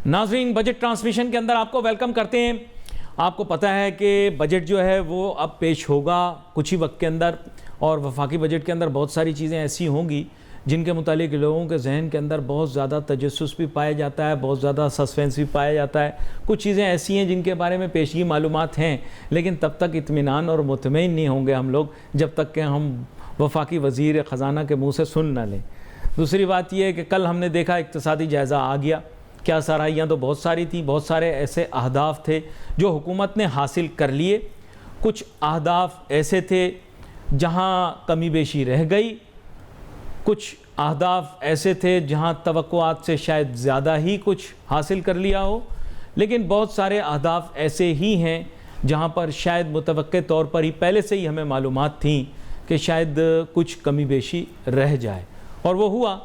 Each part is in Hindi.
नाज़रीन, बजट ट्रांसमिशन के अंदर आपको वेलकम करते हैं। आपको पता है कि बजट जो है वो अब पेश होगा कुछ ही वक्त के अंदर, और वफाकी बजट के अंदर बहुत सारी चीज़ें ऐसी होंगी जिनके मुतालिक लोगों के जहन के अंदर बहुत ज़्यादा तजस्सुस भी पाया जाता है, बहुत ज़्यादा सस्पेंस भी पाया जाता है। कुछ चीज़ें ऐसी हैं जिनके बारे में पेशगी मालूमात हैं, लेकिन तब तक इत्मीनान और मुतमईन नहीं होंगे हम लोग जब तक कि हम वफाकी वज़ीर ख़ज़ाना के मुँह से सुन न लें। दूसरी बात यह है कि कल हमने देखा इक़्तिसादी जायज़ा आ गया। क्या सराहियाँ तो बहुत सारी थी, बहुत सारे ऐसे अहदाफ थे जो हुकूमत ने हासिल कर लिए, कुछ अहदाफ ऐसे थे जहाँ कमी बेशी रह गई, कुछ अहदाफ ऐसे थे जहाँ तवक्कुआत से शायद ज़्यादा ही कुछ हासिल कर लिया हो, लेकिन बहुत सारे अहदाफ ऐसे ही हैं जहाँ पर शायद मुतवक्के तौर पर ही पहले से ही हमें मालूमात थी कि शायद कुछ कमी बेशी रह जाए, और वो हुआ।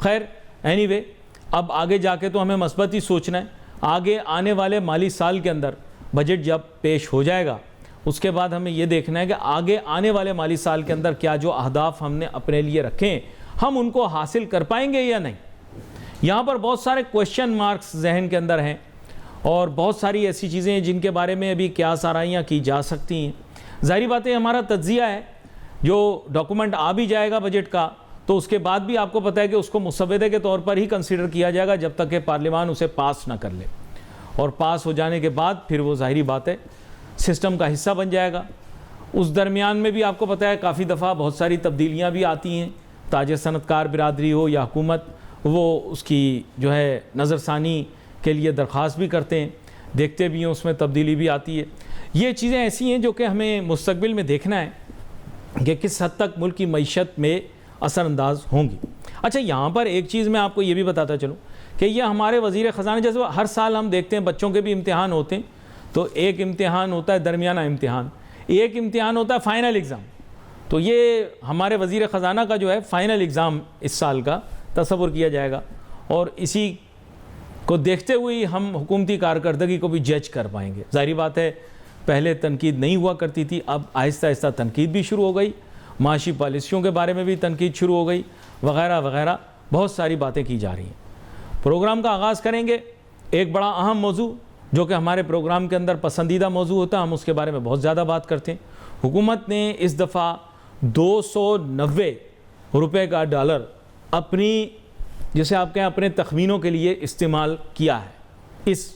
खैर एनीवे, अब आगे जाके तो हमें मस्बत ही सोचना है। आगे आने वाले माली साल के अंदर बजट जब पेश हो जाएगा, उसके बाद हमें ये देखना है कि आगे आने वाले माली साल के अंदर क्या जो अहदाफ हमने अपने लिए रखे हैं हम उनको हासिल कर पाएंगे या नहीं। यहाँ पर बहुत सारे क्वेश्चन मार्क्स जहन के अंदर हैं, और बहुत सारी ऐसी चीज़ें हैं जिनके बारे में अभी क्या सराहियाँ की जा सकती हैं। ज़ाहिर बात है, हमारा तज्ज़िया है, जो डॉक्यूमेंट आ भी जाएगा बजट का तो उसके बाद भी आपको पता है कि उसको मुसव्वदे के तौर पर ही कंसीडर किया जाएगा जब तक कि पार्लियामान उसे पास ना कर ले, और पास हो जाने के बाद फिर वो ज़ाहिरी बात है सिस्टम का हिस्सा बन जाएगा। उस दरमियान में भी आपको पता है काफ़ी दफ़ा बहुत सारी तब्दीलियाँ भी आती हैं। ताज सनतकार बिरादरी हो या हुकूमत, वो उसकी जो है नज़रसानी के लिए दरख्वास्त भी करते हैं, देखते भी हैं, उसमें तब्दीली भी आती है। ये चीज़ें ऐसी हैं जो कि हमें मुस्तकबिल में देखना है कि किस हद तक मुल्क की मईशत में असरअंदाज होंगी। अच्छा, यहाँ पर एक चीज़ मैं आपको ये भी बताता चलूँ कि ये हमारे वज़ीर ख़ज़ाना, जैसे हर साल हम देखते हैं बच्चों के भी इम्तिहान होते हैं, तो एक इम्तिहान होता है दरमियाना इम्तिहान, एक इम्तिहान होता है फ़ाइनल एग्ज़ाम। तो ये हमारे वज़ीर ख़ज़ाना का जो है फ़ाइनल एग्ज़ाम इस साल का तसव्वुर किया जाएगा, और इसी को देखते हुए हम हुकूमती कारकर्दगी को भी जज कर पाएंगे। ज़ाहिर बात है पहले तनकीद नहीं हुआ करती थी, अब आहिस्ता आहिस्ता तनकीद भी शुरू हो गई, माशी पॉलिसियों के बारे में भी तनकीद शुरू हो गई, वगैरह वगैरह बहुत सारी बातें की जा रही हैं। प्रोग्राम का आगाज़ करेंगे एक बड़ा अहम मौजू जो कि हमारे प्रोग्राम के अंदर पसंदीदा मौजू होता है, हम उसके बारे में बहुत ज़्यादा बात करते हैं। हुकूमत ने इस दफ़ा 290 रुपये का डॉलर अपनी, जैसे आप कहें, अपने तखमीनों के लिए इस्तेमाल किया है इस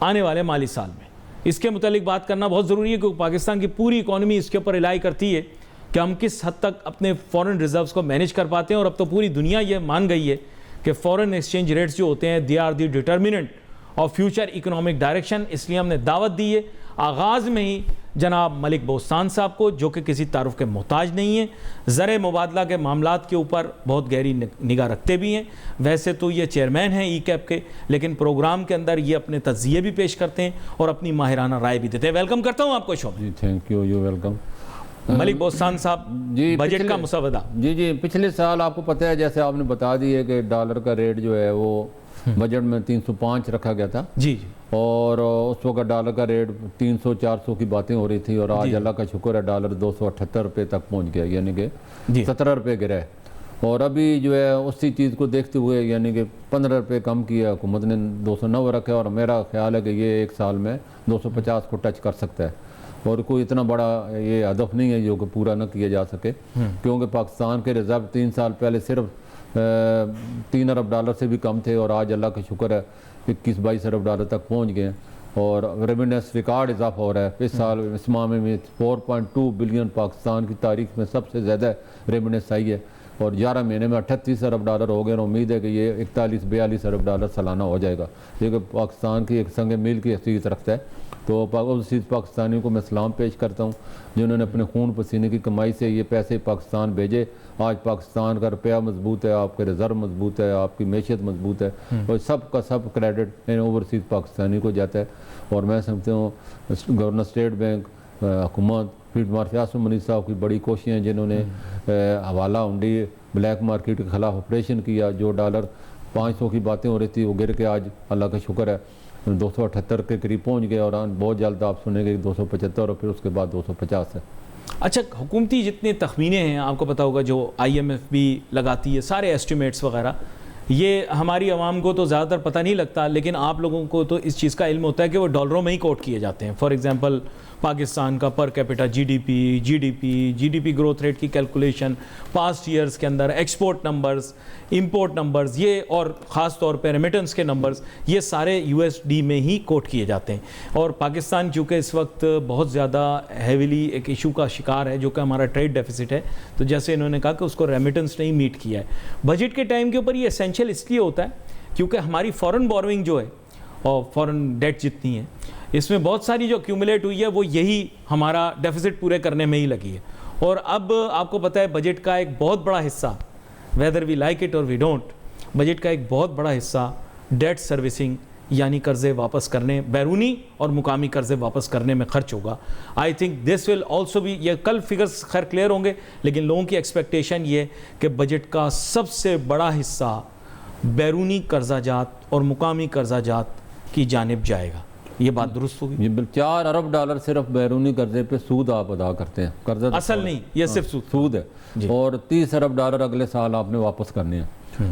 आने वाले माली साल में। इसके मुतालिक बात करना बहुत ज़रूरी है क्योंकि पाकिस्तान की पूरी इकॉनमी इसके ऊपर रिलाई करती है कि हम किस हद तक अपने फॉरेन रिजर्व्स को मैनेज कर पाते हैं। और अब तो पूरी दुनिया ये मान गई है कि फॉरेन एक्सचेंज रेट्स जो होते हैं they are the determinant of future economic direction. इसलिए हमने दावत दी है आगाज़ में ही जनाब मलिक बोस्तान साहब को, जो कि किसी तारुफ के मोहताज नहीं है, ज़र मुबादला के मामलात के ऊपर बहुत गहरी निगाह रखते भी हैं। वैसे तो ये चेयरमैन हैं ई कैप के, लेकिन प्रोग्राम के अंदर ये अपने तज्ज़िये भी पेश करते हैं और अपनी माहिराना राय भी देते हैं। वेलकम करता हूँ आपको शो में। Thank you, you welcome. Malik Bostan Sahab ji, budget का मुसवदा। जी, पिछले साल आपको पता है, जैसे आपने बता दी है कि डॉलर का रेट जो है वो बजट में 305 रखा गया था जी, और उस वक्त डॉलर का रेट 300-400 की बातें हो रही थी, और आज अल्लाह का शुक्र है डॉलर 278 रुपये तक पहुंच गया, यानी कि 17 रुपये गिरा है। और अभी जो है उसी चीज़ को देखते हुए यानी कि 15 रुपये कम किया हुकूमत ने, 290 रखा, और मेरा ख्याल है कि ये एक साल में 250 को टच कर सकता है, और कोई इतना बड़ा ये हदफ नहीं है जो कि पूरा न किया जा सके, क्योंकि पाकिस्तान के रिज़र्व 3 साल पहले सिर्फ 3 अरब डॉलर से भी कम थे, और आज अल्लाह का शुक्र है 21-22 अरब डॉलर तक पहुंच गए, और रेमिटेंस रिकॉर्ड इजाफा हो रहा है। इस साल इस माह में 4.2 बिलियन पाकिस्तान की तारीख में सबसे ज़्यादा रेमिटेंस आई है, और 11 महीने में 38 अरब डॉलर हो गए, और उम्मीद है कि ये 41-42 अरब डॉलर सालाना हो जाएगा, जो कि पाकिस्तान की एक संग मील की हैसियत रखता है। तो उस पाकिस्तानियों को मैं सलाम पेश करता हूँ जिन्होंने अपने खून पसीने की कमाई से ये पैसे पाकिस्तान भेजे। आज पाकिस्तान का रुपया मजबूत है, आपके रिज़र्व मजबूत है, आपकी मैशियत मजबूत है, और सब का सब क्रेडिट ओवरसीज़ पाकिस्तानी को जाता है। और मैं समझता हूँ गवर्नर स्टेट बैंक, हुकूमत, फील्ड मार्शल आसिम मनीर साहब की बड़ी कोशिशें हैं जिन्होंने हवाला हुंडी ब्लैक मार्केट के खिलाफ ऑपरेशन किया। जो डॉलर 500 की बातें हो रही थी वो गिर के आज अल्लाह का शुक्र है 278 के करीब पहुंच गए, और बहुत जल्द आप सुनेंगे 275 और फिर उसके बाद 250 है। अच्छा, हुकूमती जितने तखमीने हैं आपको पता होगा, जो IMF भी लगाती है, सारे एस्टिमेट्स वगैरह, ये हमारी आवाम को तो ज़्यादातर पता नहीं लगता, लेकिन आप लोगों को तो इस चीज़ का इल्म होता है कि वो डॉलरों में ही कोट किए जाते हैं। फॉर एग्जांपल पाकिस्तान का per capita GDP growth rate की कैलकुलेशन, पास्ट ईयर्स के अंदर एक्सपोर्ट नंबर्स, इंपोर्ट नंबर्स, ये और ख़ास तौर पर रेमिटेंस के नंबर्स, ये सारे यूएसडी में ही कोट किए जाते हैं। और पाकिस्तान चूँकि इस वक्त बहुत ज़्यादा हैविली एक इशू का शिकार है जो कि हमारा ट्रेड डेफिसिट है, तो जैसे इन्होंने कहा कि उसको रेमिटेंस नहीं मीट किया है। बजट के टाइम के ऊपर ये एसेंशियल इसलिए होता है क्योंकि हमारी फॉरेन बोरोइंग जो है और फॉरेन डेट जितनी है, इसमें बहुत सारी जो एक्यूमुलेट हुई है वो यही हमारा डेफिसिट पूरे करने में ही लगी है। और अब आपको पता है बजट का एक बहुत बड़ा हिस्सा, वेदर वी लाइक इट और वी डोंट, बजट का एक बहुत बड़ा हिस्सा डेट सर्विसिंग यानी कर्जे वापस करने, बैरूनी और मुकामी कर्जे वापस करने में खर्च होगा। I think this will also भी, ये कल फिगर्स खैर क्लियर होंगे, लेकिन लोगों की एक्सपेक्टेशन ये कि बजट का सबसे बड़ा हिस्सा बैरूनी कर्जाजात और मुकामी कर्जाजात की जानिब जाएगा। ये बात दुरुस्त होगी। 4 अरब डॉलर सिर्फ बैरूनी कर्जे पे सूद आप अदा करते हैं, कर्जा असल नहीं, ये सिर्फ सूद है, और 30 अरब डॉलर अगले साल आपने वापस करने हैं।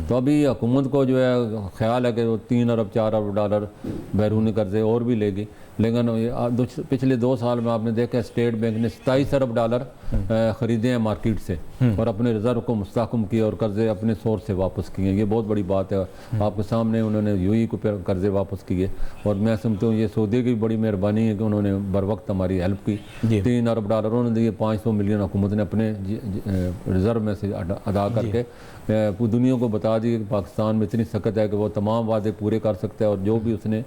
तो अभी हुकूमत को जो है ख्याल है कि वो 3 अरब 4 अरब डॉलर बैरूनी कर्जे और भी लेगी, लेकिन पिछले 2 साल में आपने देखा स्टेट बैंक ने 27 अरब डॉलर ख़रीदे हैं मार्केट से और अपने रिजर्व को मुस्तहकम किया और कर्जे अपने सोर्स से वापस किए। ये बहुत बड़ी बात है। आपके सामने उन्होंने यूएई को कर्जे वापस किए और मैं समझता हूँ ये सऊदी की बड़ी मेहरबानी है कि उन्होंने बर वक्त हमारी हेल्प की। 3 अरब डॉलर उन्होंने दिए, 500 मिलियन हुकूमत ने अपने रिजर्व में से अदा करके पूरी दुनिया को बता दी कि पाकिस्तान में इतनी सख्त है कि वो तमाम वादे पूरे कर सकता है और जो भी उसने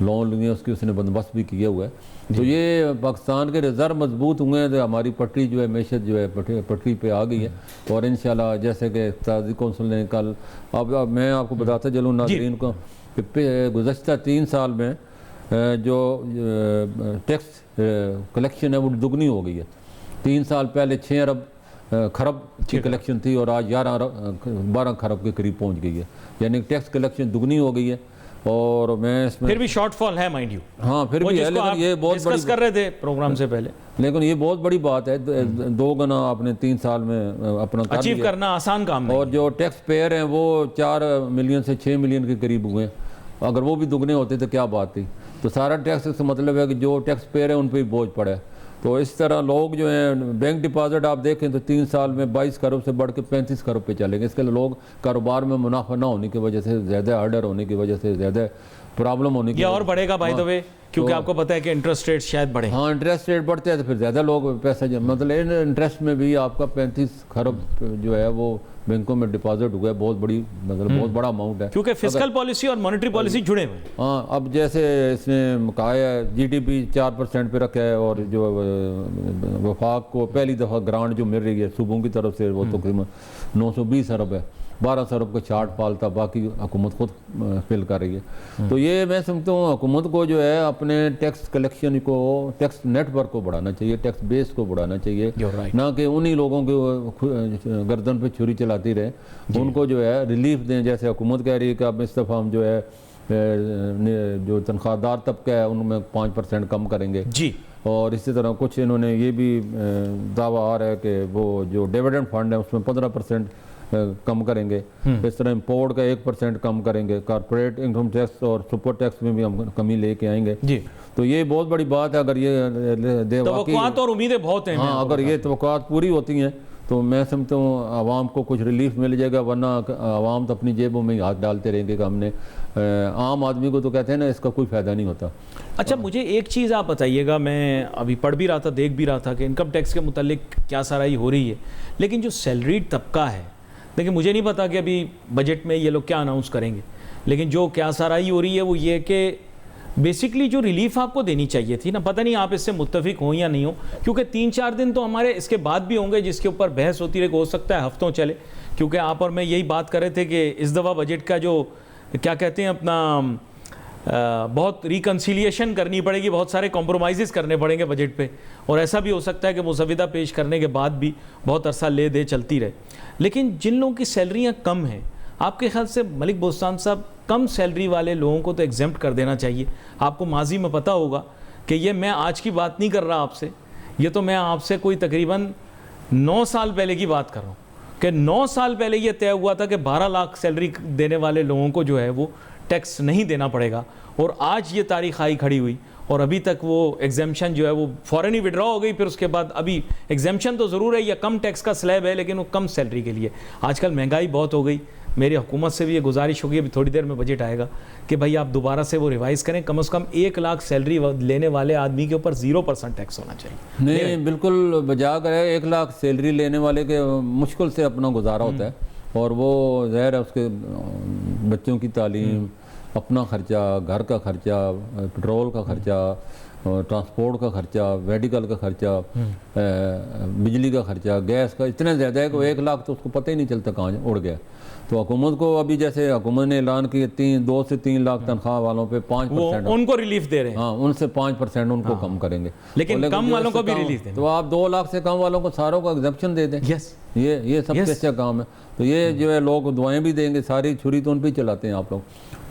लोन लिए उसकी उसने बंदोबस्त भी किया हुआ है। तो ये पाकिस्तान के रिजर्व मजबूत हुए हैं तो हमारी पटरी जो है मैशत जो है पटरी पे आ गई है। और इंशाल्लाह जैसे कि इक़्तिसादी कौंसिल ने कल, अब मैं आपको बताता चलूँ नाज़रीन को कि गुज़श्ता 3 साल में जो टैक्स कलेक्शन है वो दुगनी हो गई है। 3 साल पहले 6 अरब खरब की कलेक्शन थी और आज 12 खरब के करीब पहुंच गई है, यानी टैक्स कलेक्शन दुगनी हो गई है। और मैं इसमें फिर भी शॉर्टफॉल है माइंड यू, हाँ फिर भी है, लेकिन ये बहुत बड़ी कर रहे थे प्रोग्राम से पहले, लेकिन ये बहुत बड़ी बात है। 2 गुना आपने 3 साल में अपना अचीव करना आसान काम नहीं। और जो टैक्स पेयर हैं वो 4 मिलियन से 6 मिलियन के करीब हुए हैं। अगर वो भी दुगने होते तो क्या बात थी। तो सारा टैक्स से मतलब है कि जो टैक्स पेयर है उन पर बहुत पड़ा है। तो इस तरह लोग जो हैं बैंक डिपॉजिट आप देखें तो 3 साल में 22 खरब से बढ़ के 35 खरब पे चलेंगे। इसके लिए लोग कारोबार में मुनाफा ना होने की वजह से, ज़्यादा ऑर्डर होने की वजह से, ज़्यादा प्रॉब्लम होने की, ये और बढ़ेगा बाय द वे, क्योंकि आपको पता है कि इंटरेस्ट रेट शायद बढ़े। हाँ इंटरेस्ट रेट बढ़ते हैं तो फिर ज़्यादा लोग पैसा, मतलब इंटरेस्ट में भी आपका 35 खरब जो है वो बैंकों में डिपॉजिट हुआ है। बहुत बड़ी, मतलब बहुत बड़ा अमाउंट है, क्योंकि फिस्कल पॉलिसी और मॉनेटरी पॉलिसी जुड़े हुए हैं। हाँ अब जैसे इसने कहा है जीडीपी 4% पे रखा है और जो वफाक को पहली दफ़ा ग्रांट जो मिल रही है सूबों की तरफ से वो तकरीबन 920 अरब है। 1200 अरब का चार्ट पालता, बाकी हुकूमत खुद फिल कर रही है। तो ये मैं समझता हूँ हुकूमत को जो है अपने टैक्स कलेक्शन को, टैक्स नेटवर्क को बढ़ाना चाहिए, टैक्स बेस को बढ़ाना चाहिए, ना कि उन्हीं लोगों के गर्दन पे छुरी चलाती रहे। उनको जो है रिलीफ दें, जैसे हुकूमत कह रही है कि अब इस दफ़ा हम जो है जो तनख्वाहदार तबका है उनमें 5% कम करेंगे जी। और इसी तरह कुछ इन्होंने ये भी दावा आ रहा है कि वो जो डिविडेंड फंड है उसमें 15% कम करेंगे। इस तरह इंपोर्ट का 1% कम करेंगे। कॉर्पोरेट इनकम टैक्स और सुपर टैक्स में भी हम कमी लेके आएंगे जी। तो ये बहुत बड़ी बात है। अगर ये तवक्कुआत और उम्मीदें बहुत हैं, हाँ अगर ये तवक्कुआत पूरी होती हैं तो मैं समझता हूँ आवाम को कुछ रिलीफ मिल जाएगा, वरना आवाम तो अपनी जेबों में ही हाथ डालते रहेंगे कि हमने, आम आदमी को तो कहते हैं ना इसका कोई फ़ायदा नहीं होता। अच्छा मुझे एक चीज़ आप बताइएगा, मैं अभी पढ़ भी रहा था, देख भी रहा था कि इनकम टैक्स के मुतालिक क्या साराई हो रही है, लेकिन जो सैलरीड तबका है, देखिए मुझे नहीं पता कि अभी बजट में ये लोग क्या अनाउंस करेंगे, लेकिन जो क्या साराई हो रही है वो ये कि बेसिकली जो रिलीफ आपको देनी चाहिए थी ना, पता नहीं आप इससे मुत्तफिक हो या नहीं हो, क्योंकि 3-4 दिन तो हमारे इसके बाद भी होंगे जिसके ऊपर बहस होती रहे, हो सकता है हफ्तों चले, क्योंकि आप और मैं यही बात कर रहे थे कि इस दफ़ा बजट का जो क्या कहते हैं अपना बहुत रिकन्सिलिएशन करनी पड़ेगी, बहुत सारे कॉम्प्रोमाइज़ करने पड़ेगे बजट पे, और ऐसा भी हो सकता है कि मुसविदा पेश करने के बाद भी बहुत अरसा ले दे चलती रहे। लेकिन जिन लोगों की सैलरियाँ कम हैं, आपके ख्याल से मलिक बोस्तान साहब कम सैलरी वाले लोगों को तो एग्जेम्प्ट कर देना चाहिए। आपको माजी में पता होगा कि ये मैं आज की बात नहीं कर रहा आपसे, ये तो मैं आपसे कोई तकरीबन 9 साल पहले की बात कर रहा हूँ। कि 9 साल पहले ये तय हुआ था कि 12 लाख सैलरी देने वाले लोगों को जो है वो टैक्स नहीं देना पड़ेगा, और आज ये तारीख आई खड़ी हुई और अभी तक वो एग्जामेशन जो है वो फ़ौरन ही विड्रॉ हो गई। फिर उसके बाद अभी एग्जामेशन तो ज़रूर है, या कम टैक्स का स्लैब है, लेकिन वो कम सैलरी के लिए। आजकल महंगाई बहुत हो गई। मेरी हुकूमत से भी ये गुजारिश होगी, अभी थोड़ी देर में बजट आएगा, कि भाई आप दोबारा से वो रिवाइज़ करें। कम से कम 1 लाख सैलरी लेने वाले आदमी के ऊपर 0% टैक्स होना चाहिए। नहीं, बिल्कुल बजा कर 1 लाख सैलरी लेने वाले के मुश्किल से अपना गुजारा होता है, और वो ज़ाहिर है उसके बच्चों की तालीम, अपना ख़र्चा, घर का ख़र्चा, पेट्रोल का ख़र्चा, ट्रांसपोर्ट का ख़र्चा, मेडिकल का ख़र्चा, बिजली का ख़र्चा, गैस का इतना ज़्यादा है कि 1 लाख तो उसको पता ही नहीं चलता कहाँ उड़ गया। तो हुकूमत को अभी जैसे हुकूमत ने ऐलान किया 2 से 3 लाख तनख्वाह वालों पे 5% उनको रिलीफ दे रहे हैं। हाँ, उनसे 5% उनको कम करेंगे, लेकिन कम वालों को भी रिलीफ दें। तो आप 2 लाख से कम वालों को सारों को एग्जम्पशन दे दें। यस, ये सबसे अच्छा काम है। तो ये जो है लोग दुआएं भी देंगे, सारी छुरी तो उन पर ही चलाते हैं आप लोग,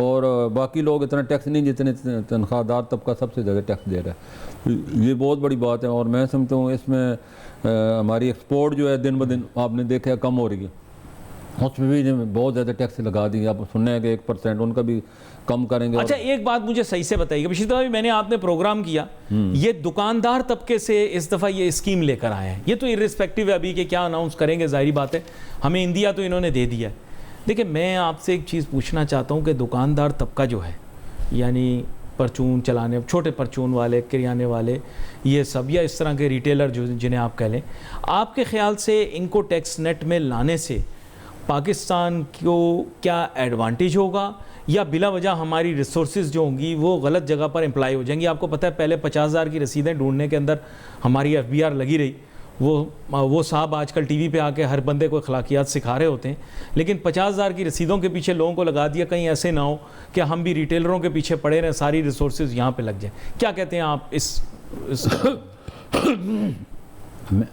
और बाकी लोग इतना टैक्स नहीं, जितने तनख्वाहदार तबका सबसे ज़्यादा टैक्स दे रहा है। ये बहुत बड़ी बात है, और मैं समझता हूँ इसमें हमारी एक्सपोर्ट जो है दिन ब दिन आपने देखा है कम हो रही है, उसमें भी बहुत ज़्यादा टैक्स लगा दी। आप सुनने हैं कि 1% उनका भी कम करेंगे। अच्छा, एक बात मुझे सही से बताइएगा, पिछली दफ़ा भी मैंने आपने प्रोग्राम किया, ये दुकानदार तबके से इस दफ़ा ये स्कीम लेकर आए हैं। ये तो इर्रिस्पेक्टिव है अभी कि क्या अनाउंस करेंगे, ज़ाहिर बात है, हमें इंदिया तो इन्होंने दे दिया है। देखिए, मैं आपसे एक चीज़ पूछना चाहता हूँ कि दुकानदार तबका जो है, यानी परचून चलाने, छोटे परचून वाले, किराने वाले, ये सब, या इस तरह के रिटेलर जो जिन्हें आप कह लें, आपके ख्याल से इनको टैक्स नेट में लाने से पाकिस्तान को क्या एडवांटेज होगा, या बिला वजह हमारी रिसोर्सेज जो होंगी वो गलत जगह पर एम्प्लाई हो जाएंगी? आपको पता है पहले 50,000 की रसीदें ढूंढने के अंदर हमारी FBR लगी रही। वो साहब आजकल टीवी पे आके हर बंदे को अखलाकियात सिखा रहे होते हैं, लेकिन 50,000 की रसीदों के पीछे लोगों को लगा दिया, कहीं ऐसे ना हो कि हम भी रिटेलरों के पीछे पड़े रहें, सारी रिसोर्सेज यहाँ पे लग जाए। क्या कहते हैं आप इस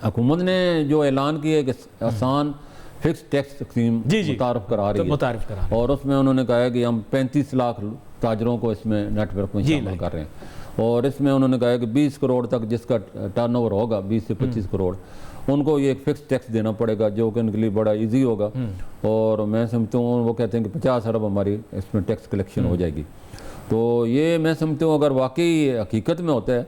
हुकूमत ने जो ऐलान किया कि आसान फिक्स टैक्स स्कीम मुतारफ करा रही है, और उसमें उन्होंने कहा है कि हम 35 लाख ताजरों को इसमें नेटवर्क में शामिल कर रहे हैं, और इसमें उन्होंने कहा है कि 20 करोड़ तक जिसका टर्नओवर होगा, 20 से 25 करोड़, उनको ये एक फिक्स टैक्स देना पड़ेगा, जो कि उनके लिए बड़ा इजी होगा। और मैं समझता हूँ वो कहते हैं कि 50 अरब हमारी इसमें टैक्स कलेक्शन हो जाएगी। तो ये मैं समझता हूँ अगर वाकई हकीकत में होता है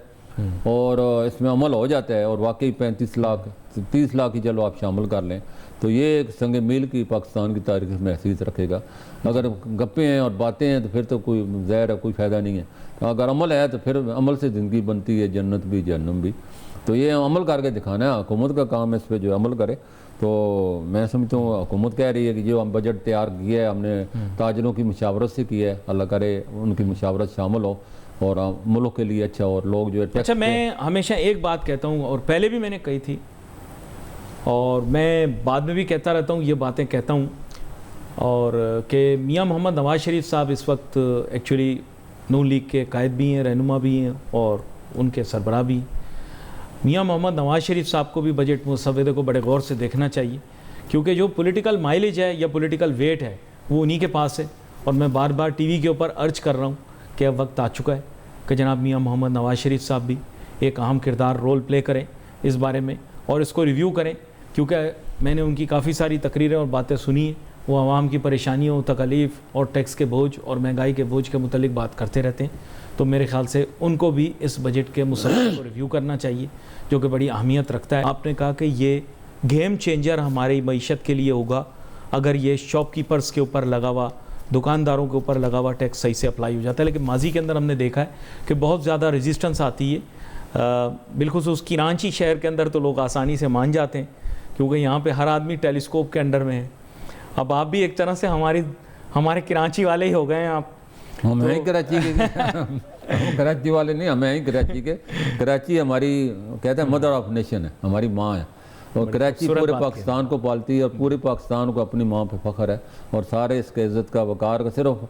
और इसमें अमल हो जाता है, और वाकई 35 लाख 30 लाख ही चलो आप शामिल कर लें, तो ये एक संग मील की पाकिस्तान की तारीख में हैसियत रखेगा। अगर गप्पे हैं और बातें हैं तो फिर तो कोई ज़ाहिर है कोई फ़ायदा नहीं है। तो अगर अमल है तो फिर अमल से ज़िंदगी बनती है, जन्नत भी जहन्नम भी। तो ये अमल करके दिखाना है, हुकूमत का काम है इस पर जो अमल करे। तो मैं समझता हूँ हुकूमत कह रही है कि जो हम बजट तैयार किया है हमने ताजरों की मुशावरत से किया है, अल्लाह करे उनकी मुशावरत शामिल हो और मुल्क के लिए अच्छा, और लोग जो है। अच्छा, मैं हमेशा एक बात कहता हूँ, और पहले भी मैंने कही थी और मैं बाद में भी कहता रहता हूँ, ये बातें कहता हूँ, और कि मियाँ मोहम्मद नवाज़ शरीफ साहब इस वक्त एक्चुअली नून लीग के कायद भी हैं, रहनुमा भी हैं, और उनके सरबराह भी। मियाँ मोहम्मद नवाज़ शरीफ साहब को भी बजट मुसव्वदे को बड़े गौर से देखना चाहिए, क्योंकि जो पॉलिटिकल माइलेज है या पॉलिटिकल वेट है वो उन्हीं के पास है। और मैं बार बार टीवी के ऊपर अर्ज कर रहा हूँ कि अब वक्त आ चुका है कि जनाब मियाँ मोहम्मद नवाज़ शरीफ साहब भी एक अहम किरदार रोल प्ले करें इस बारे में, और इसको रिव्यू करें, क्योंकि मैंने उनकी काफ़ी सारी तकरीरें और बातें सुनी हैं। वो आवाम की परेशानियों, तकलीफ़ और टैक्स के बोझ और महंगाई के बोझ के मुतल्लिक बात करते रहते हैं। तो मेरे ख्याल से उनको भी इस बजट के मुसव्वदे को रिव्यू करना चाहिए, जो कि बड़ी अहमियत रखता है। आपने कहा कि ये गेम चेंजर हमारी मईशत के लिए होगा अगर ये शॉपकीपर्स के ऊपर लगा हुआ, दुकानदारों के ऊपर लगा हुआ टैक्स सही से अप्लाई हो जाता है। लेकिन माजी के अंदर हमने देखा है कि बहुत ज़्यादा रेजिस्टेंस आती है। बिलखुसूस कराची शहर के अंदर तो लोग आसानी से मान जाते हैं, क्योंकि यहाँ पे हर आदमी टेलीस्कोप के अंडर में है। अब आप भी एक तरह से हमारे कराची वाले ही हो गए हैं। आप हम तो हैं कराची के कराची वाले नहीं, हमें ही कराची के। कराची हमारी कहते हैं मदर ऑफ नेशन है, हमारी माँ है, और कराची पूरे पाकिस्तान को पालती है, और पूरे पाकिस्तान को अपनी माँ पे फ़ख्र है। और सारे इसके इज़्ज़त का वकार का सिर्फ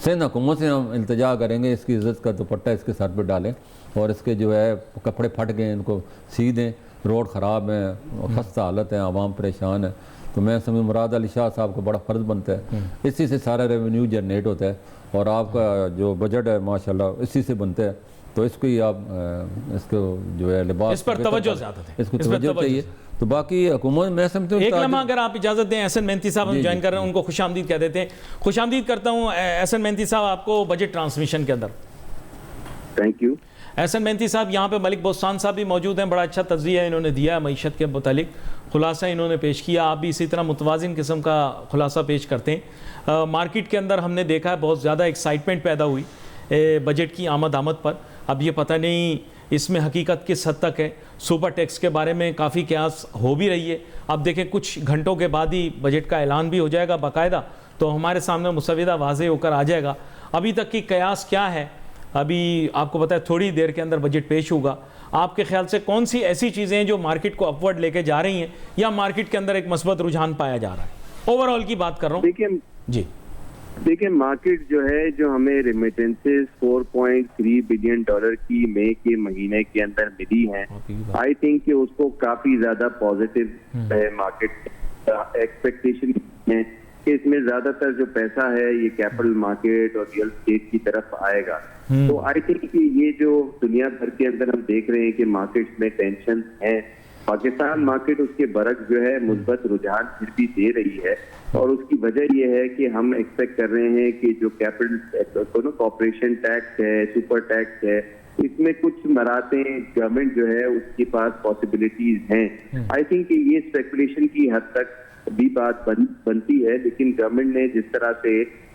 सिंध हुकूमत से हम इल्तिजा करेंगे, इसकी इज़्ज़त का दुपट्टा इसके सर पर डालें, और इसके जो है कपड़े फट गए इनको सी दें, रोड ख़राब है, खस्ता हालत है, आवाम परेशान है। तो मैं समझ मुराद अली शाह साहब का बड़ा फ़र्ज़ बनता है, इसी से सारा रेवेन्यू जनरेट होता है, और आपका जो बजट है माशाल्लाह इसी से बनता है। तो इसको ही आप इसको जो है लिबास इस पर तवज्जो ज़्यादा दें, इसको तवज्जो चाहिए। तो बाकी हुकूमत मैं समझता हूँ एक लम्हा अगर आप इजाज़त दें, एहसन मेहनती साहब हम ज्वाइन कर रहे हैं, उनको खुशामदीद कह देते हैं। खुशामदीद करता हूँ एहसन मेहनती साहब आपको बजट ट्रांसमिशन के अंदर। Thank you. एहसन मेहनती साहब, यहाँ पे मलिक बोस्तान साहब भी मौजूद हैं, बड़ा अच्छा तज़किया इन्होंने दिया है मईशत के मुतालिक, खुलासा इन्होंने पेश किया। आप भी इसी तरह मुतवाज़िन किस्म का खुलासा पेश करते हैं। मार्केट के अंदर हमने देखा है बहुत ज़्यादा एक्साइटमेंट पैदा हुई बजट की आमद पर। अब ये पता नहीं इसमें हकीकत किस हद तक है। सुपर टैक्स के बारे में काफ़ी कयास हो भी रही है। अब देखें कुछ घंटों के बाद ही बजट का ऐलान भी हो जाएगा बाकायदा, तो हमारे सामने मुसविदा वाज़े होकर आ जाएगा। अभी तक की कयास क्या है, अभी आपको पता है थोड़ी देर के अंदर बजट पेश होगा। आपके ख्याल से कौन सी ऐसी चीज़ें हैं जो मार्केट को अपवर्ड लेके जा रही हैं, या मार्केट के अंदर एक मस्बत रुझान पाया जा रहा है? ओवरऑल की बात कर रहा हूँ। देखिए मार्केट जो है, जो हमें रेमिटेंसेस 4.3 बिलियन डॉलर की मई के महीने के अंदर मिली हैं, आई थिंक कि उसको काफी ज्यादा पॉजिटिव है। मार्केट एक्सपेक्टेशन है कि इसमें ज्यादातर जो पैसा है ये कैपिटल मार्केट और रियल एस्टेट की तरफ आएगा। तो आई थिंक कि ये जो दुनिया भर के अंदर हम देख रहे हैं कि मार्केट्स में टेंशन है, पाकिस्तान मार्केट उसके बरक जो है मुस्बत रुझान फिर भी दे रही है। और उसकी वजह यह है कि हम एक्सपेक्ट कर रहे हैं कि जो कैपिटल कॉर्पोरेशन टैक्स है, सुपर टैक्स है, इसमें कुछ मरातें गवर्नमेंट जो है उसके पास पॉसिबिलिटीज हैं। आई थिंक कि ये स्पेकुलेशन की हद तक भी बात बनती है, लेकिन गवर्नमेंट ने जिस तरह से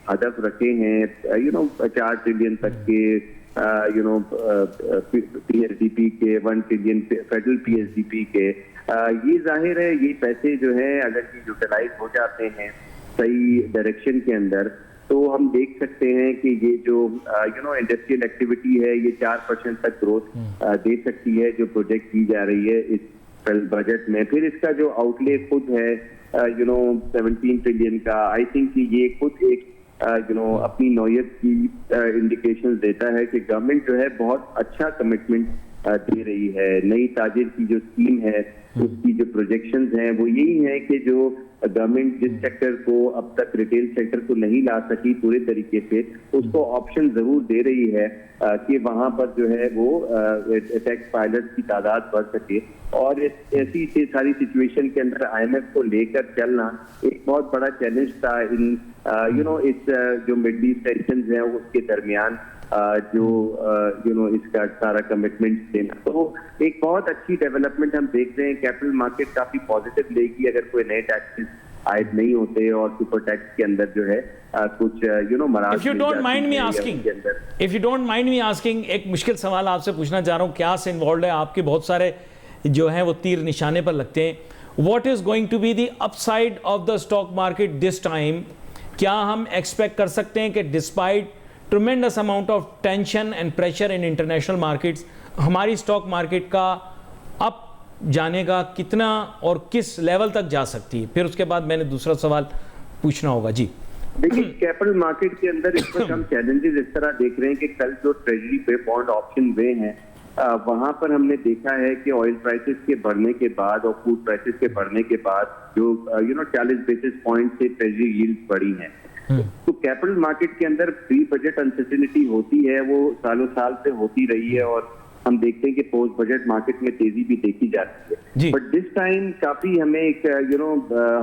हदफ रखे हैं 4 ट्रिलियन तक के पीएसडीपी के, 1 ट्रिलियन फेडरल पीएसडीपी के, ये जाहिर है ये पैसे जो है अगर ये यूटिलाइज हो जाते हैं सही डायरेक्शन के अंदर, तो हम देख सकते हैं कि ये जो इंडस्ट्रियल एक्टिविटी है ये 4% तक ग्रोथ दे सकती है जो प्रोजेक्ट की जा रही है इस बजट में। फिर इसका जो आउटले खुद है 17 ट्रिलियन का, आई थिंक कि ये खुद एक अपनी नौयत की इंडिकेशंस देता है कि गवर्नमेंट जो है बहुत अच्छा कमिटमेंट दे रही है। नई ताजिर की जो स्कीम है उसकी जो प्रोजेक्शंस हैं वो यही है कि जो गवर्नमेंट जिस सेक्टर को अब तक रिटेल सेक्टर को नहीं ला सकी पूरे तरीके से, उसको ऑप्शन जरूर दे रही है कि वहां पर जो है वो टैक्स फाइलर्स की तादाद बढ़ सके। और ऐसी सारी सिचुएशन के अंदर आईएमएफ को लेकर चलना एक बहुत बड़ा चैलेंज था इन इस जो मिडल ईस्ट टेंशन है उसके दरमियान जो इसका सारा कमिटमेंट देना। तो एक बहुत अच्छी डेवलपमेंट हम देख रहे हैं। कैपिटल मार्केट काफी पॉजिटिव लेगी अगर कोई नए टैक्सेस आयद नहीं होते और सुपर टैक्स के अंदर जो है कुछ मराज। If you don't mind me asking एक मुश्किल सवाल आपसे पूछना चाह रहा हूँ, क्या से इन्वॉल्व है आपके बहुत सारे जो हैं वो तीर निशाने पर लगते हैं। What is going to be the upside of the stock market this time? क्या हम एक्सपेक्ट कर सकते हैं कि despite tremendous amount of tension and pressure in international markets, हमारी स्टॉक मार्केट का अप जाने का कितना और किस लेवल तक जा सकती है? फिर उसके बाद मैंने दूसरा सवाल पूछना होगा। जी देखिए, कैपिटल मार्केट के अंदर इस वक्त हम चैलेंजेस इस तरह देख रहे हैं कि कल जो ट्रेजरी पे बॉन्ड ऑप्शन हुए हैं वहां पर हमने देखा है कि ऑयल प्राइसेस के बढ़ने के बाद और फूड प्राइसेस के बढ़ने के बाद जो 40 बेसिस पॉइंट से ट्रेजरी यील्ड बढ़ी हैं। तो कैपिटल मार्केट के अंदर प्री बजट अनसर्टेनिटी होती है, वो सालों साल से होती रही है और हम देखते हैं कि पोस्ट बजट मार्केट में तेजी भी देखी जाती है। बट दिस टाइम काफी हमें एक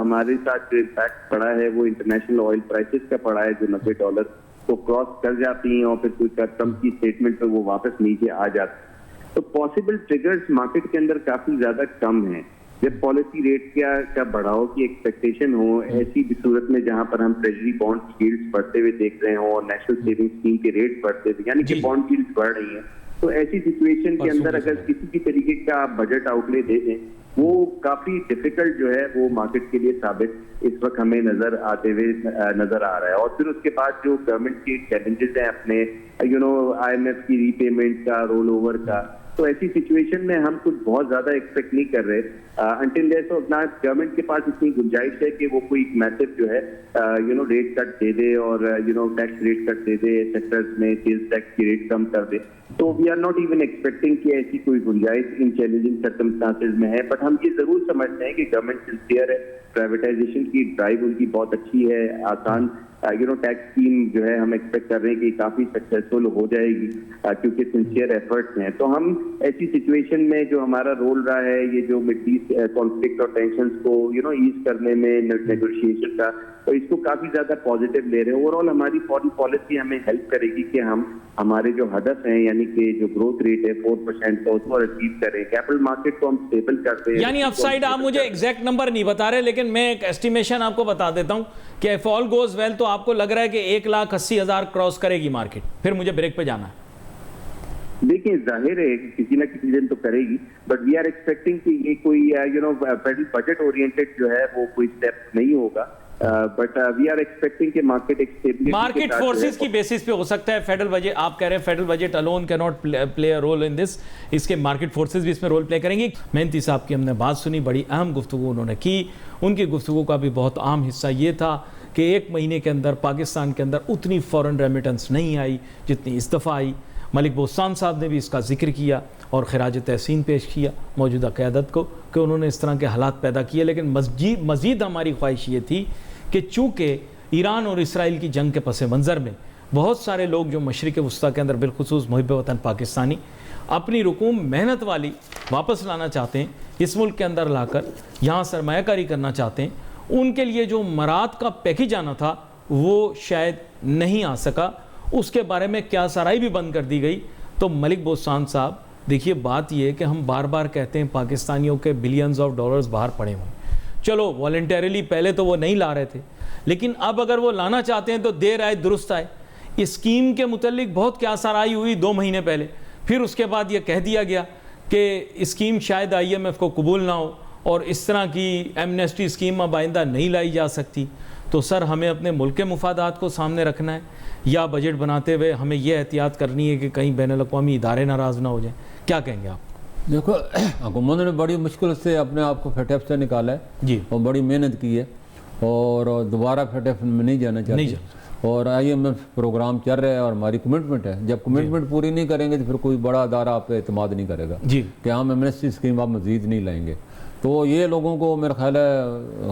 हमारे साथ जो इम्पैक्ट पड़ा है वो इंटरनेशनल ऑयल प्राइसेस का पड़ा है, जो $90 को क्रॉस कर जाती हैं और फिर कोई ट्रम्प की स्टेटमेंट पे वो वापस नीचे आ जाती है। तो पॉसिबल ट्रिगर्स मार्केट के अंदर काफी ज्यादा कम है। जब पॉलिसी रेट का बढ़ाव की एक्सपेक्टेशन हो, ऐसी भी सूरत में जहां पर हम ट्रेजरी बॉन्ड यील्ड्स बढ़ते हुए देख रहे हो और नेशनल सेविंग स्कीम के रेट बढ़ते हुए, यानी कि बॉन्ड यील्ड्स बढ़ रही है, तो ऐसी सिचुएशन के अंदर अगर किसी भी तरीके का बजट आउटले दे दें वो काफी डिफिकल्ट जो है वो मार्केट के लिए साबित इस वक्त हमें नजर आते हुए नजर आ रहा है। और फिर उसके बाद जो गवर्नमेंट के चैलेंजेस हैं अपने IMF की रीपेमेंट का, रोल ओवर का, तो ऐसी सिचुएशन में हम कुछ बहुत ज्यादा एक्सपेक्ट नहीं कर रहे अंटिल लेस और ना गवर्नमेंट के पास इतनी गुंजाइश है कि वो कोई मैसिव जो है रेट कट दे दे और टैक्स रेट कट दे दे, सेक्टर्स में सेल्स टैक्स की रेट कम कर दे। तो we are not even expecting कि ऐसी कोई गुंजाइश इन चैलेंजिंग सर्कमस्टांसेस में है। बट हम ये जरूर समझते हैं कि गवर्नमेंट सिंसियर है, प्राइवेटाइजेशन की ड्राइव उनकी बहुत अच्छी है, आसान टैक्स स्कीम जो है हम एक्सपेक्ट कर रहे हैं कि काफी सक्सेसफुल हो जाएगी क्योंकि सिंसियर एफर्ट्स हैं। तो हम ऐसी सिचुएशन में जो हमारा रोल रहा है ये जो मिडल ईस्ट कॉन्फ्लिक्ट और टेंशंस को ईज करने में नेगोशिएशन का, तो इसको काफी ज्यादा पॉजिटिव ले रहे हैं। ओवरऑल हमारी फॉरेन पॉलिसी हमें हेल्प करेगी कि हम हमारे जो हदफ हैं यानी कि जो ग्रोथ रेट है 4% का उसको अचीव करें। कैपिटल मार्केट को हम स्टेबल करते हैं। यानी अपसाइड आप मुझे एग्जैक्ट नंबर नहीं बता रहे, लेकिन मैं एक एस्टिमेशन आपको बता देता हूं कि इफ ऑल गोज वेल तो आपको लग रहा है कि 1,80,000 क्रॉस करेगी मार्केट, फिर मुझे ब्रेक पे जाना है। देखिए जाहिर है किसी ना किसी दिन तो करेगी, बट वी आर एक्सपेक्टिंग कि ये कोई फेडरल बजट ओरिएंटेड जो है वो कोई स्टेप नहीं होगा, बट वी आर एक्सपेक्टिंग कि मार्केट फोर्सेस की बेसिस पे हो सकता है। फेडरल बजट आप कह रहे हैं federal budget alone can not play a role in this, इसके मार्केट फोर्सेस भी इसमें रोल प्ले करेंगी। मेहनती साहब की हमने बात सुनी, बड़ी अहम गुफ्तगू उन्होंने की। उनकी गुफ्तगू का भी बहुत अहम हिस्सा ये था कि 1 महीने के अंदर पाकिस्तान के अंदर उतनी फॉरेन रेमिटेंस नहीं आई जितनी इस दफ़ा आई। मलिक बोस्तान साहब ने भी इसका जिक्र किया और खिराज तहसीन पेश किया मौजूदा क़यादत को कि उन्होंने इस तरह के हालात पैदा किए। लेकिन मज़ीद हमारी ख्वाहिश ये थी कि चूँकि ईरान और इसराइल की जंग के पस मंज़र में बहुत सारे लोग जो मशरिक़ वस्ता के अंदर बिलखुसूस मुहिब वतन पाकिस्तानी अपनी रकूम मेहनत वाली वापस लाना चाहते हैं, इस मुल्क के अंदर लाकर यहाँ सरमायाकारी करना चाहते हैं, उनके लिए जो मराद का पैकेज आना था वो शायद नहीं आ सका। उसके बारे में क्या सराई भी बंद कर दी गई। तो मलिक बोस्तान साहब देखिए, बात ये है कि हम बार बार कहते हैं पाकिस्तानियों के बिलियंस ऑफ डॉलर्स बाहर पड़े हुए। चलो वॉलंटरीली पहले तो वो नहीं ला रहे थे, लेकिन अब अगर वो लाना चाहते हैं तो देर आए दुरुस्त आए। इस स्कीम के मुतल्लिक बहुत क्या सराई हुई 2 महीने पहले, फिर उसके बाद ये कह दिया गया कि स्कीम शायद IMF को कबूल ना हो और इस तरह की एमनेस्टी स्कीम अब आइंदा नहीं लाई जा सकती। तो सर हमें अपने मुल्क के मुफादात को सामने रखना है या बजट बनाते हुए हमें यह एहतियात करनी है कि कहीं बैनुल-अक़वामी इदारे नाराज़ ना हो जाएं? क्या कहेंगे आप? देखो हुकूमत ने बड़ी मुश्किल से अपने आप को FATF से निकाला है जी, और बड़ी मेहनत की है और दोबारा FATF में नहीं जाना चाहती और IMF प्रोग्राम चल रहा है और हमारी कमिटमेंट है। जब कमिटमेंट पूरी नहीं करेंगे तो फिर कोई बड़ा अदारा आप पे एतमाद नहीं करेगा जी कि हम एमनेस्टी स्कीम आप मज़ीद नहीं लाएंगे। तो ये लोगों को मेरा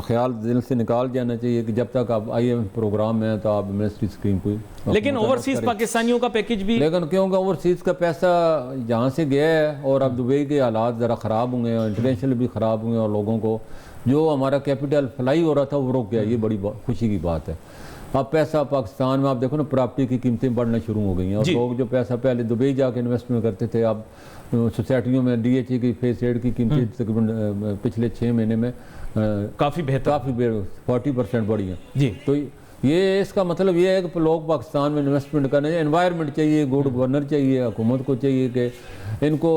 ख्याल दिल से निकाल जाना चाहिए कि जब तक आप IMF प्रोग्राम में हैं तो आप एमनेस्टी स्कीम कोई। लेकिन ओवरसीज़ पाकिस्तानियों का पैकेज भी, लेकिन क्योंकि ओवरसीज़ का पैसा जहाँ से गया है और अब दुबई के हालात ज़रा ख़राब हुए हैं और इंटरनेशनल भी ख़राब हुए हैं और लोगों को जो हमारा कैपिटल फ्लाई हो रहा था वो रुक गया। ये बड़ी खुशी की बात है। अब पैसा पाकिस्तान में आप देखो ना, प्रॉपर्टी की कीमतें बढ़ना शुरू हो गई हैं और लोग जो पैसा पहले दुबई जाके इन्वेस्टमेंट करते थे अब सोसाइटियों में DHA की फेस एड की कीमतें तकरीबन पिछले 6 महीने में काफ़ी बेहतर 40% बढ़ी हैं जी। तो ये इसका मतलब ये है कि लोग पाकिस्तान में इन्वेस्टमेंट करने, एनवायरनमेंट चाहिए, गुड गवर्नर चाहिए, हुकूमत को चाहिए कि इनको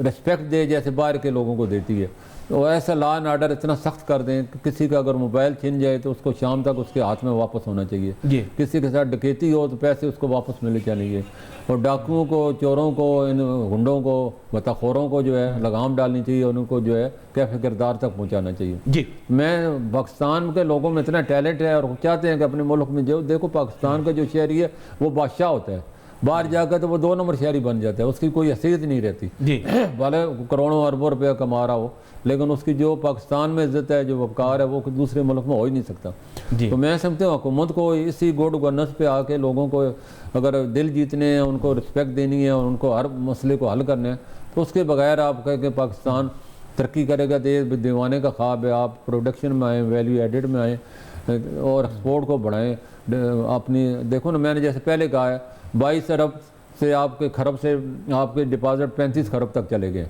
रिस्पेक्ट दे जैसे बाहर के लोगों को देती है। तो ऐसा लॉ एंड आर्डर इतना सख्त कर दें कि किसी का अगर मोबाइल छिन जाए तो उसको शाम तक उसके हाथ में वापस होना चाहिए जी। किसी के साथ डकैती हो तो पैसे उसको वापस मिलने चाहिए और डाकुओं को, चोरों को, इन गुंडों को, बताखोरों को जो है लगाम डालनी चाहिए, उनको जो है कैफे किरदार तक पहुंचाना चाहिए जी। मैं पाकिस्तान के लोगों में इतना टैलेंट है और चाहते हैं कि अपने मुल्क में जो देखो पाकिस्तान का जो शहरी है वो बादशाह होता है, बाहर जाकर तो वो 2 नंबर शहरी बन जाता है, उसकी कोई हैसियत नहीं रहती जी। भले करोड़ों अरबों रुपया कमा रहा हो लेकिन उसकी जो पाकिस्तान में इज्जत है, जो वक़ार है, वो दूसरे मुल्क में हो ही नहीं सकता जी। तो मैं समझता हूँ हुकूमत को इसी गुड गवर्नेंस पे आके लोगों को अगर दिल जीतने हैं, उनको रिस्पेक्ट देनी है और उनको हर मसले को हल करना है तो उसके बगैर आप कह के पाकिस्तान तरक्की करेगा दीवाने का ख्वाब है। आप प्रोडक्शन में आएँ, वैल्यू एडिड में आएँ और एक्सपोर्ट को बढ़ाएँ अपनी। देखो ना, मैंने जैसे पहले कहा है 22 अरब से आपके खरब से आपके डिपॉजिट 35 खरब तक चले गए।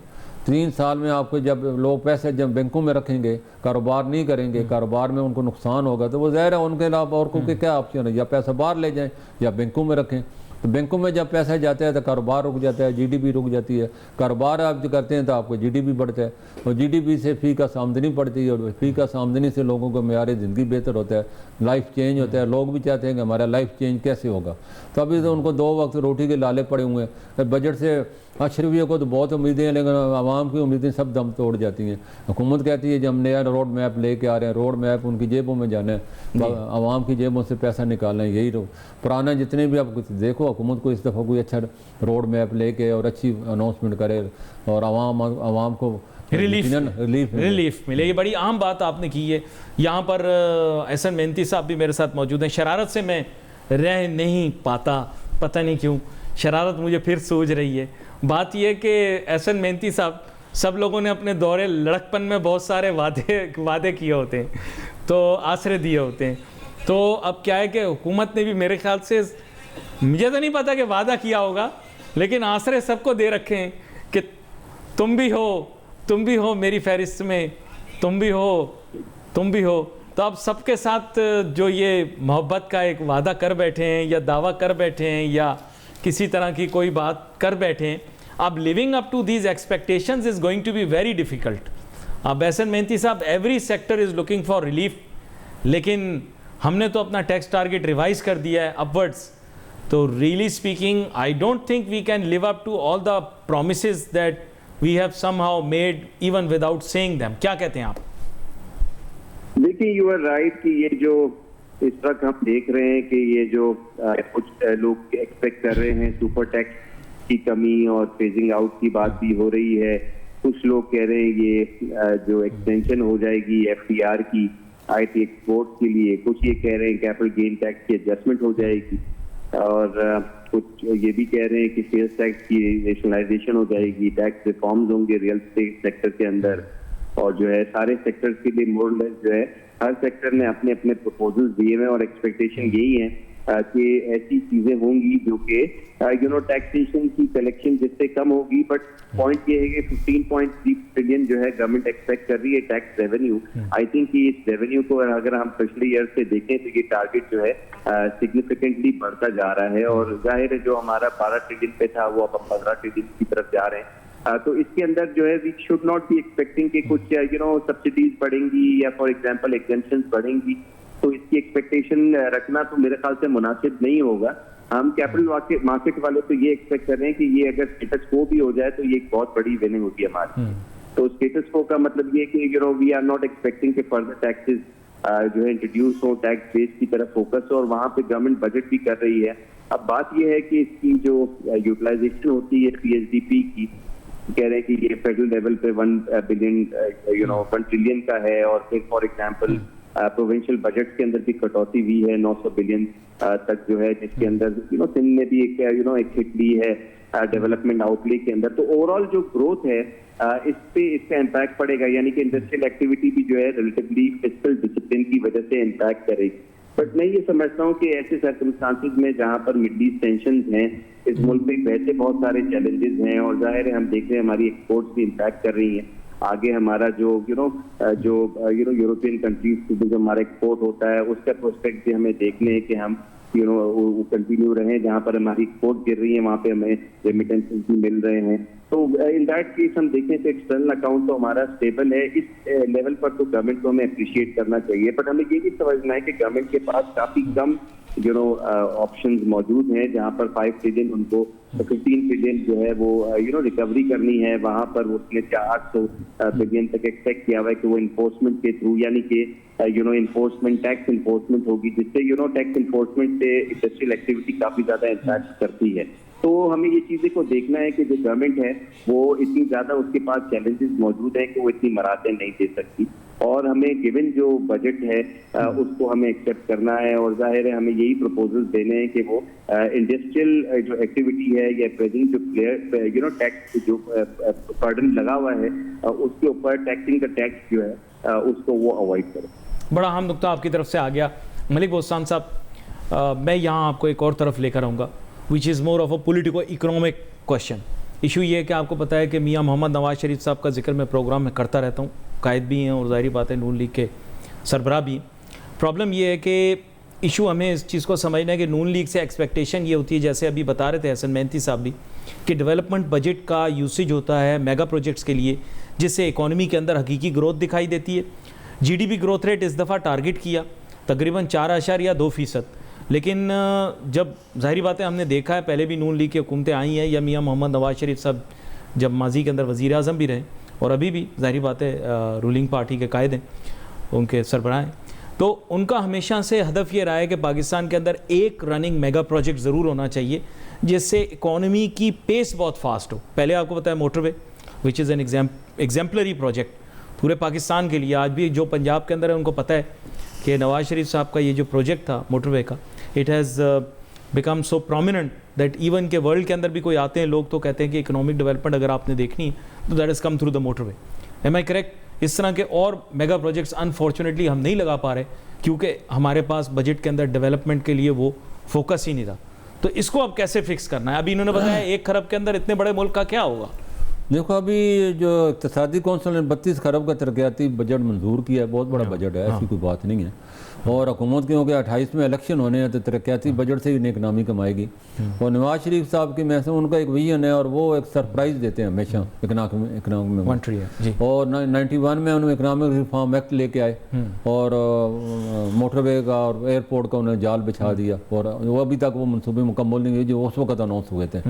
3 साल में आपको जब लोग पैसे जब बैंकों में रखेंगे, कारोबार नहीं करेंगे, कारोबार में उनको नुकसान होगा तो वो ज़ाहिर है उनके अलावा और कोई क्या ऑप्शन है, या पैसा बाहर ले जाएं या बैंकों में रखें। तो बैंकों में जब पैसा जाता है तो कारोबार रुक जाता है, GDP रुक जाती है। कारोबार आप जो करते हैं तो आपको GDP बढ़ता है और GDP से फी का आमदनी बढ़ती है और फी का आमदनी से लोगों को मेयार ज़िंदगी बेहतर होता है, लाइफ चेंज होता है। लोग भी चाहते हैं कि हमारा लाइफ चेंज कैसे होगा। तो अभी तो उनको 2 वक्त रोटी के लाले पड़े हुए हैं। बजट से अशरफियों को तो बहुत उम्मीदें हैं लेकिन आवाम की उम्मीदें सब दम तोड़ जाती हैं। हुकूमत कहती है कि हम नया रोड मैप लेके आ रहे हैं, रोड मैप उनकी जेबों में जाना है, आवाम की जेबों से पैसा निकालना है। यही पुराना जितने भी आप कुछ देखो, हुकूमत को इस दफ़ा कोई अच्छा रोड मैप लेके और अच्छी अनाउंसमेंट करे और आवाम को रिलीफ मिले। ये बड़ी आम बात आपने की है। यहाँ पर एहसन मेहनती साहब भी मेरे साथ मौजूद हैं। शरारत से मैं रह नहीं पाता, पता नहीं क्यों शरारत मुझे फिर सूझ रही है। बात यह कि एहसन मेहनती साहब, सब लोगों ने अपने दौरे लड़कपन में बहुत सारे वादे किए होते हैं, तो आसरे दिए होते हैं। तो अब क्या है कि हुकूमत ने भी मेरे ख्याल से, मुझे तो नहीं पता कि वादा किया होगा, लेकिन आसरे सबको दे रखे हैं कि तुम भी हो मेरी फहरिस्त में, तुम भी हो। तो अब सबके साथ जो ये मोहब्बत का एक वादा कर बैठे हैं या दावा कर बैठे हैं या किसी तरह की कोई बात कर बैठे हैं, अब living up to these expectations is going to be very difficult. अब एहसन मेहनती साहब, every sector is looking for relief, लेकिन हमने तो अपना टैक्स टारगेट रिवाइज कर दिया है अपवर्ड्स। तो really speaking I don't think we can live up to all the promises that we have somehow made even without saying them. क्या कहते हैं आप? देखिए, यू आर राइट कि ये जो इस वक्त हम देख रहे हैं कि ये जो कुछ लोग एक्सपेक्ट कर रहे हैं सुपर टैक्स की कमी और फेजिंग आउट की बात भी हो रही है। कुछ लोग कह रहे हैं ये जो एक्सटेंशन हो जाएगी FTR की IT एक्सपोर्ट के लिए, कुछ ये कह रहे हैं कैपिटल गेन टैक्स की एडजस्टमेंट हो जाएगी, और कुछ ये भी कह रहे हैं कि सेल्स टैक्स की रेशनलाइजेशन हो जाएगी, टैक्स रिफॉर्म्स होंगे रियल एस्टेट सेक्टर के अंदर, और जो है सारे सेक्टर्स के लिए मोर लेस जो है हर सेक्टर ने अपने अपने प्रपोजल्स दिए हुए, और एक्सपेक्टेशन यही है कि ऐसी चीजें होंगी जो कि टैक्सेशन की कलेक्शन जिससे कम होगी। बट पॉइंट ये है कि 15.3 ट्रिलियन जो है गवर्नमेंट एक्सपेक्ट कर रही है टैक्स रेवेन्यू। आई थिंक कि इस रेवेन्यू को अगर हम पिछले ईयर से देखें तो ये टारगेट जो है सिग्निफिकेंटली बढ़ता जा रहा है, और जाहिर है जो हमारा 12 ट्रिलियन पे था वो अब 15 ट्रिलियन की तरफ जा रहे हैं। तो इसके अंदर जो है we should not be expecting कि कुछ सब्सिडीज बढ़ेंगी या फॉर एग्जांपल एग्जेम्पशंस बढ़ेंगी, तो इसकी एक्सपेक्टेशन रखना तो मेरे ख्याल से मुनासिब नहीं होगा। हम कैपिटल मार्केट वाले तो ये एक्सपेक्ट कर रहे हैं कि ये अगर स्टेटस को भी हो जाए तो ये एक बहुत बड़ी विनिंग होगी हमारी। तो स्टेटस को का मतलब ये कि वी आर नॉट एक्सपेक्टिंग कि फर्दर टैक्सेस जो है इंट्रोड्यूस हो, टैक्स बेस की तरफ फोकस हो, और वहां पे गवर्नमेंट बजट भी कर रही है। अब बात यह है कि इसकी जो यूटिलाइजेशन होती है PSDP की, कह रहे हैं कि ये फेडरल लेवल पे 1 बिलियन 1 ट्रिलियन का है, और फिर फॉर एग्जांपल प्रोविंशियल बजट के अंदर भी कटौती हुई है 900 बिलियन तक जो है, जिसके अंदर सिंध ने भी एक हिट ली है डेवलपमेंट आउटले के अंदर। तो ओवरऑल जो ग्रोथ है इस पे इसका इम्पैक्ट पड़ेगा, यानी कि इंडस्ट्रियल एक्टिविटी भी जो है रिलेटिवली फिस्कल डिसिप्लिन की वजह से इम्पैक्ट करेगी। बट मैं ये समझता हूँ कि ऐसे सर्कमस्टांसेस में जहाँ पर मिडल ईस्ट टेंशंस हैं, इस मुल्क में वैसे बहुत सारे चैलेंजेस हैं, और जाहिर है हम देख रहे हैं हमारी एक्सपोर्ट्स भी इम्पैक्ट कर रही हैं। आगे हमारा जो यूरोपियन कंट्रीज से जो हमारा एक्सपोर्ट होता है उसका प्रोस्पेक्ट भी हमें देखने हैं कि हम वो कंटिन्यू रहे, जहाँ पर हमारी एक्सपोर्ट गिर रही है वहाँ पे हमें रेमिटेंसेस भी मिल रहे हैं। तो इन दैट केस हम देखें तो एक्सटर्नल अकाउंट तो हमारा स्टेबल है। इस लेवल पर तो गवर्नमेंट को हमें अप्रिशिएट करना चाहिए, बट हमें ये भी समझना है कि गवर्नमेंट के पास काफी कम ऑप्शंस मौजूद हैं, जहाँ पर 5 ट्रिलियन उनको 15 ट्रिलियन जो है वो रिकवरी करनी है। वहाँ पर उसने 800 बिलियन तक एक्सपेक्ट किया हुआ है कि वो इन्फोर्समेंट के थ्रू, यानी कि इन्फोर्समेंट टैक्स इन्फोर्समेंट होगी, जिससे टैक्स इन्फोर्समेंट से इंडस्ट्रियल एक्टिविटी काफी ज्यादा इम्पैक्ट करती है। तो हमें ये चीजें को देखना है कि जो गवर्नमेंट है वो इतनी ज्यादा उसके पास चैलेंजेस मौजूद है कि वो इतनी मराहतें नहीं दे सकती, और हमें गिवन जो बजट है उसको हमें एक्सेप्ट करना है, और जाहिर है हमें यही प्रपोजल्स देने हैं कि वो इंडस्ट्रियल जो एक्टिविटी है या प्रेजेंट जो प्लेयर टैक्स जो बर्डन लगा हुआ है उसके ऊपर टैक्सिंग का टैक्स जो है उसको वो अवॉइड करें। बड़ा अहम नुकता आपकी तरफ से आ गया मलिक बोस्तान साहब। मैं यहाँ आपको एक और तरफ लेकर आऊँगा, which is more of a politico economic question. Issue ये है कि आपको पता है कि मियाँ मोहम्मद नवाज शरीफ साहब का जिक्र मैं प्रोग्राम में करता रहता हूँ, कायद भी हैं और ज़ाहिर बात है नून लीग के सरबराह भी। प्रॉब्लम ये है कि इशू हमें इस चीज़ को समझना है कि नून लीग से एक्सपेक्टेशन ये होती है, जैसे अभी बता रहे थे एहसन मेहनती साहब भी, कि डेवलपमेंट बजट का यूसेज होता है मेगा प्रोजेक्ट्स के लिए, जिससे इकॉनमी के अंदर हकीकी ग्रोथ दिखाई देती है। GDP ग्रोथ रेट इस दफ़ा टारगेट किया तकरीबन 4.2%, लेकिन जब ज़ाहिरी बात है हमने देखा है पहले भी नून लीग की हुकूमतें आई हैं, या मियाँ मोहम्मद नवाज शरीफ साहब जब माजी के अंदर वज़ीर आज़म भी रहे और अभी भी ज़ाहिरी बात है रूलिंग पार्टी के कायद हैं, उनके सरबराह हैं, तो उनका हमेशा से हदफ ये रहा है कि पाकिस्तान के अंदर एक रनिंग मेगा प्रोजेक्ट ज़रूर होना चाहिए जिससे इकॉनमी की पेस बहुत फास्ट हो। पहले आपको पता है motorway, which is an exemplary project पूरे पाकिस्तान के लिए। आज भी जो पंजाब के अंदर है उनको पता है कि नवाज शरीफ साहब का ये जो प्रोजेक्ट था मोटरवे का, it has become so prominent that even के वर्ल्ड के अंदर भी कोई आते हैं लोग तो कहते हैं कि इकोनॉमिक डेवलपमेंट अगर आपने देखनी है तो that is come through the motorway. Am I correct? इस तरह के और मेगा प्रोजेक्ट्स अनफॉर्चुनेटली हम नहीं लगा पा रहे क्योंकि हमारे पास बजट के अंदर डेवलपमेंट के लिए वो फोकस ही नहीं था। तो इसको अब कैसे फिक्स करना है? अभी इन्होंने बताया 1 खरब के अंदर इतने बड़े मुल्क का क्या होगा? देखो अभी जो इक़्तिसादी कौंसिल ने 32 खरब का तरक्याती बजट मंजूर किया है, बहुत बड़ा बजट है, ऐसी कोई बात नहीं है। और हुकूमत क्योंकि 28 में इलेक्शन होने हैं तो तरक्याती बजट से ही इकनॉमी कमाएगी। और नवाज शरीफ साहब की मैं से उनका एक विजन है और वो एक सरप्राइज़ देते हैं हमेशा इकनॉमी में। और 91 में उन्होंने इकनॉमिक रिफॉर्म एक्ट लेके आए और मोटरवे का और एयरपोर्ट का उन्होंने जाल बिछा दिया और वो अभी तक वो मनसूबे मुकम्मल नहीं हुए जो उस वक्त अनाउंस हुए थे।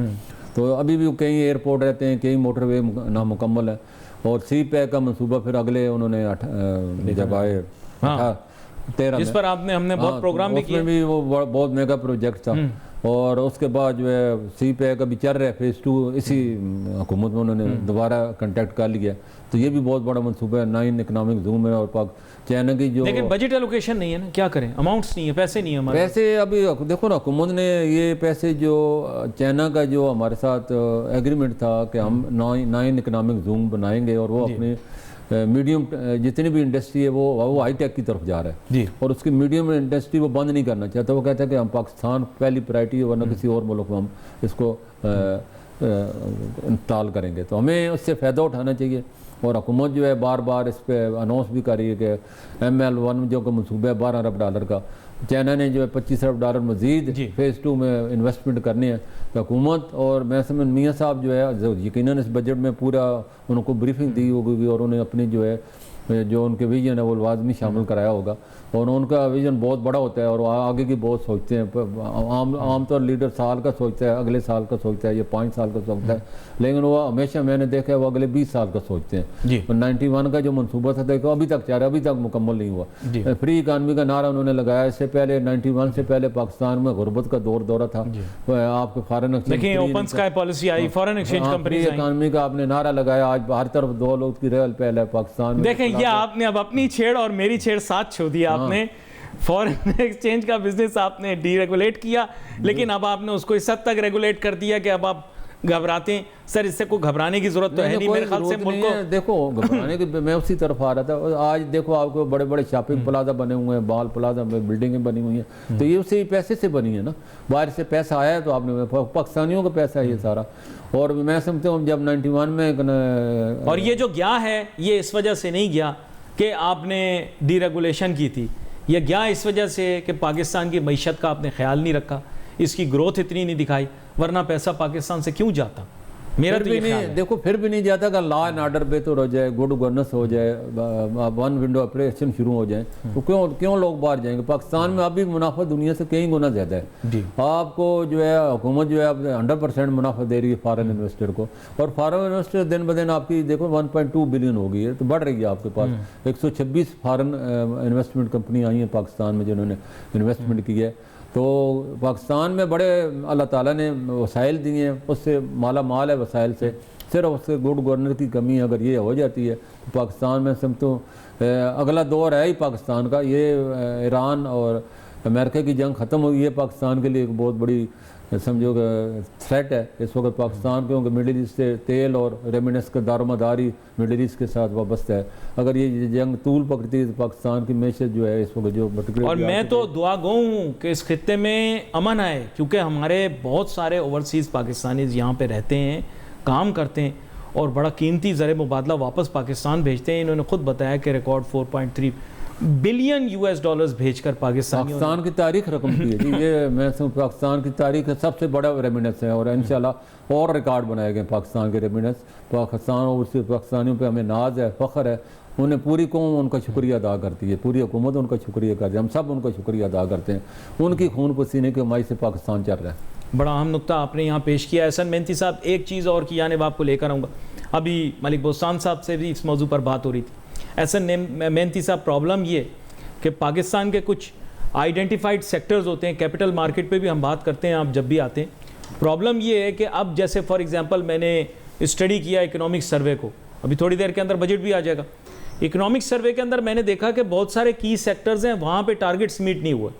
तो अभी भी कई एयरपोर्ट रहते हैं, कई मोटरवे नामुकम्मल है। और सी पैक का मनसूबा फिर अगले उन्होंने जब आए 13 जिस पर आपने हमने बहुत प्रोग्राम भी किए, उसमें भी वो बहुत मेगा प्रोजेक्ट था। और उसके बाद जो है सी पैक अभी चल रहा है, फेज़ 2 इसी हुकूमत में उन्होंने दोबारा कंटेक्ट कर लिया। तो ये भी बहुत बड़ा मनसूबा है, 9 इकनॉमिक जूम है। और चाइना की जो, लेकिन बजट एलोकेशन नहीं है ना, क्या करें? अमाउंट्स नहीं है, पैसे नहीं है हमारे। पैसे अभी देखो ना, हुकूमत ने ये पैसे जो चाइना का जो हमारे साथ एग्रीमेंट था कि हम 9 इकनॉमिक जूम बनाएंगे और वो अपने मीडियम जितनी भी इंडस्ट्री है वो हाई टेक की तरफ जा रहा है जी। और उसकी मीडियम इंडस्ट्री वो बंद नहीं करना चाहता। वो कहता है कि हम पाकिस्तान पहली प्रायोरिटी है, वरना किसी और मुल्क में हम इसको इंस्टॉल करेंगे। तो हमें उससे फ़ायदा उठाना चाहिए। और हुकूमत जो है बार बार इस पर अनाउंस भी कर रही है कि ML1 जो का मनसूबा है $12 अरब का, चाइना ने जो है $25 अरब मज़ीद फेज़ 2 में इन्वेस्टमेंट करनी है। तो हुकूमत और मैं समझ मियाँ साहब जो है यकीनन इस बजट में पूरा उनको ब्रीफिंग दी होगी और उन्हें अपनी जो है जो उनके विजन है वो लाजमी शामिल कराया होगा। और उनका विजन बहुत बड़ा होता है और आगे की बहुत सोचते हैं। आमतौर लीडर साल का सोचता है, अगले साल का सोचता है, या 5 साल का सोचता है, लेकिन वो हमेशा मैंने देखा है वो अगले 20 साल का सोचते हैं। और 91 का जो मनसूबा था देखो अभी तक चाह रहा है, अभी तक मुकम्मल नहीं हुआ। फ्री इकानमी का नारा उन्होंने लगाया। इससे पहले 91 से पहले पाकिस्तान में गुर्बत का दौरा था। आपके फॉरेन इकानमी का आपने नारा लगाया, आज हर तरफ 2 लोग की रहल पहल है पाकिस्तान में। देखें ये आपने अब अपनी छेड़ और मेरी छेड़ साथ छोड़ दिया। आपने फॉरेन एक्सचेंज का बिजनेस आपने डीरेगुलेट किया, लेकिन अब आपने उसको इस हद तक रेगुलेट कर दिया कि अब आप घबराते हैं। सर इससे कोई घबराने की जरूरत तो है नहीं मेरे ख्याल से मुल्क को। देखो घबराने की मैं उसी तरफ आ रहा था। आज देखो आपको बड़े बड़े शॉपिंग प्लाजा बने हुए हैं, बाल प्लाजा में बिल्डिंगें बनी हुई हैं, तो ये उसी पैसे से बनी है ना। बाहर से पैसा आया है तो आपने पाकिस्तानियों का पैसा है ये सारा। और मैं समझता हूँ जब 91 में और ये जो गया है ये इस वजह से नहीं गया कि आपने डीरेगुलेशन की थी, यह गया इस वजह से कि पाकिस्तान की मईशत का आपने ख्याल नहीं रखा, इसकी ग्रोथ इतनी नहीं दिखाई, वरना पैसा पाकिस्तान से क्यों जाता? मेरा तो ये ख्याल है। देखो फिर भी नहीं जाता। अगर लॉ एंड ऑर्डर बेहतर हो जाए, गुड गवर्नेंस हो जाए, 1 विंडो ऑपरेशन शुरू हो जाए, तो क्यों लोग बाहर जाएंगे? पाकिस्तान में अभी मुनाफा दुनिया से कई गुना ज़्यादा है। आपको जो है हुकूमत जो है 100% मुनाफा दे रही है फॉरेन इन्वेस्टर को। और फॉरेन इन्वेस्टर दिन ब दिन आपकी देखो 1.2 बिलियन हो गई है, तो बढ़ रही है आपके पास। 126 फॉरेन इन्वेस्टमेंट कंपनी आई हैं पाकिस्तान में जिन्होंने इन्वेस्टमेंट की है। तो पाकिस्तान में बड़े अल्लाह ताला ने वसाइल दिए हैं, उससे माला माल है वसाइल से। सिर्फ उससे गुड गवर्नर की कमी अगर ये हो जाती है तो पाकिस्तान में समझो अगला दौर है ही पाकिस्तान का। ये ईरान और अमेरिका की जंग ख़त्म हुई है, पाकिस्तान के लिए एक बहुत बड़ी समझो थ्रेट है इस वक्त पाकिस्तान, क्योंकि मिडिल ईस्ट से तेल और रेमिनेंस का दारोमदारी मिडिल ईस्ट के साथ वाबस्ता है। अगर ये जंग तूल पकड़ती है तो पाकिस्तान की मैशत जो है इस वक्त जो भटक। और मैं तो दुआ गो हूँ कि इस खित्ते में अमन आए, क्योंकि हमारे बहुत सारे ओवरसीज़ पाकिस्तानीज़ यहाँ पे रहते हैं, काम करते हैं और बड़ा कीमती ज़र मुबादला वापस पाकिस्तान भेजते हैं। इन्होंने खुद बताया कि रिकॉर्ड 4.3 बिलियन US भेजकर पाकिस्तान की तारीख रकम की है जी। ये मैं पाकिस्तान की तारीख का सबसे बड़ा रेमिनेंस है और इंशाल्लाह और रिकॉर्ड बनाए गए पाकिस्तान के रेमिनेंस। पाकिस्तान और सिर्फ पाकिस्तानियों पे हमें नाज है, फ़ख्र है। उन्हें पूरी कौम उनका शुक्रिया अदा करती है, पूरी हुकूमत उनका शुक्रिया करती है, हम सब उनका शुक्रिया अदा करते हैं। उनकी खून पसीने की कमाई से पाकिस्तान चल रहा है। बड़ा अहम नुकता आपने यहाँ पेश किया। एहसन मेहनती साहब, एक चीज़ और की जानिब आपको लेकर आऊँगा। अभी मलिक बोस्तान साहब से भी इस मौजू पर बात हो रही थी। एहसन मेहनती साहब, प्रॉब्लम ये कि पाकिस्तान के कुछ आइडेंटिफाइड सेक्टर्स होते हैं, कैपिटल मार्केट पे भी हम बात करते हैं आप जब भी आते हैं। प्रॉब्लम ये है कि अब जैसे फॉर एग्जांपल मैंने स्टडी किया इकोनॉमिक सर्वे को, अभी थोड़ी देर के अंदर बजट भी आ जाएगा। इकोनॉमिक सर्वे के अंदर मैंने देखा कि बहुत सारे की सेक्टर्स हैं वहाँ पे टारगेट्स मीट नहीं हुए।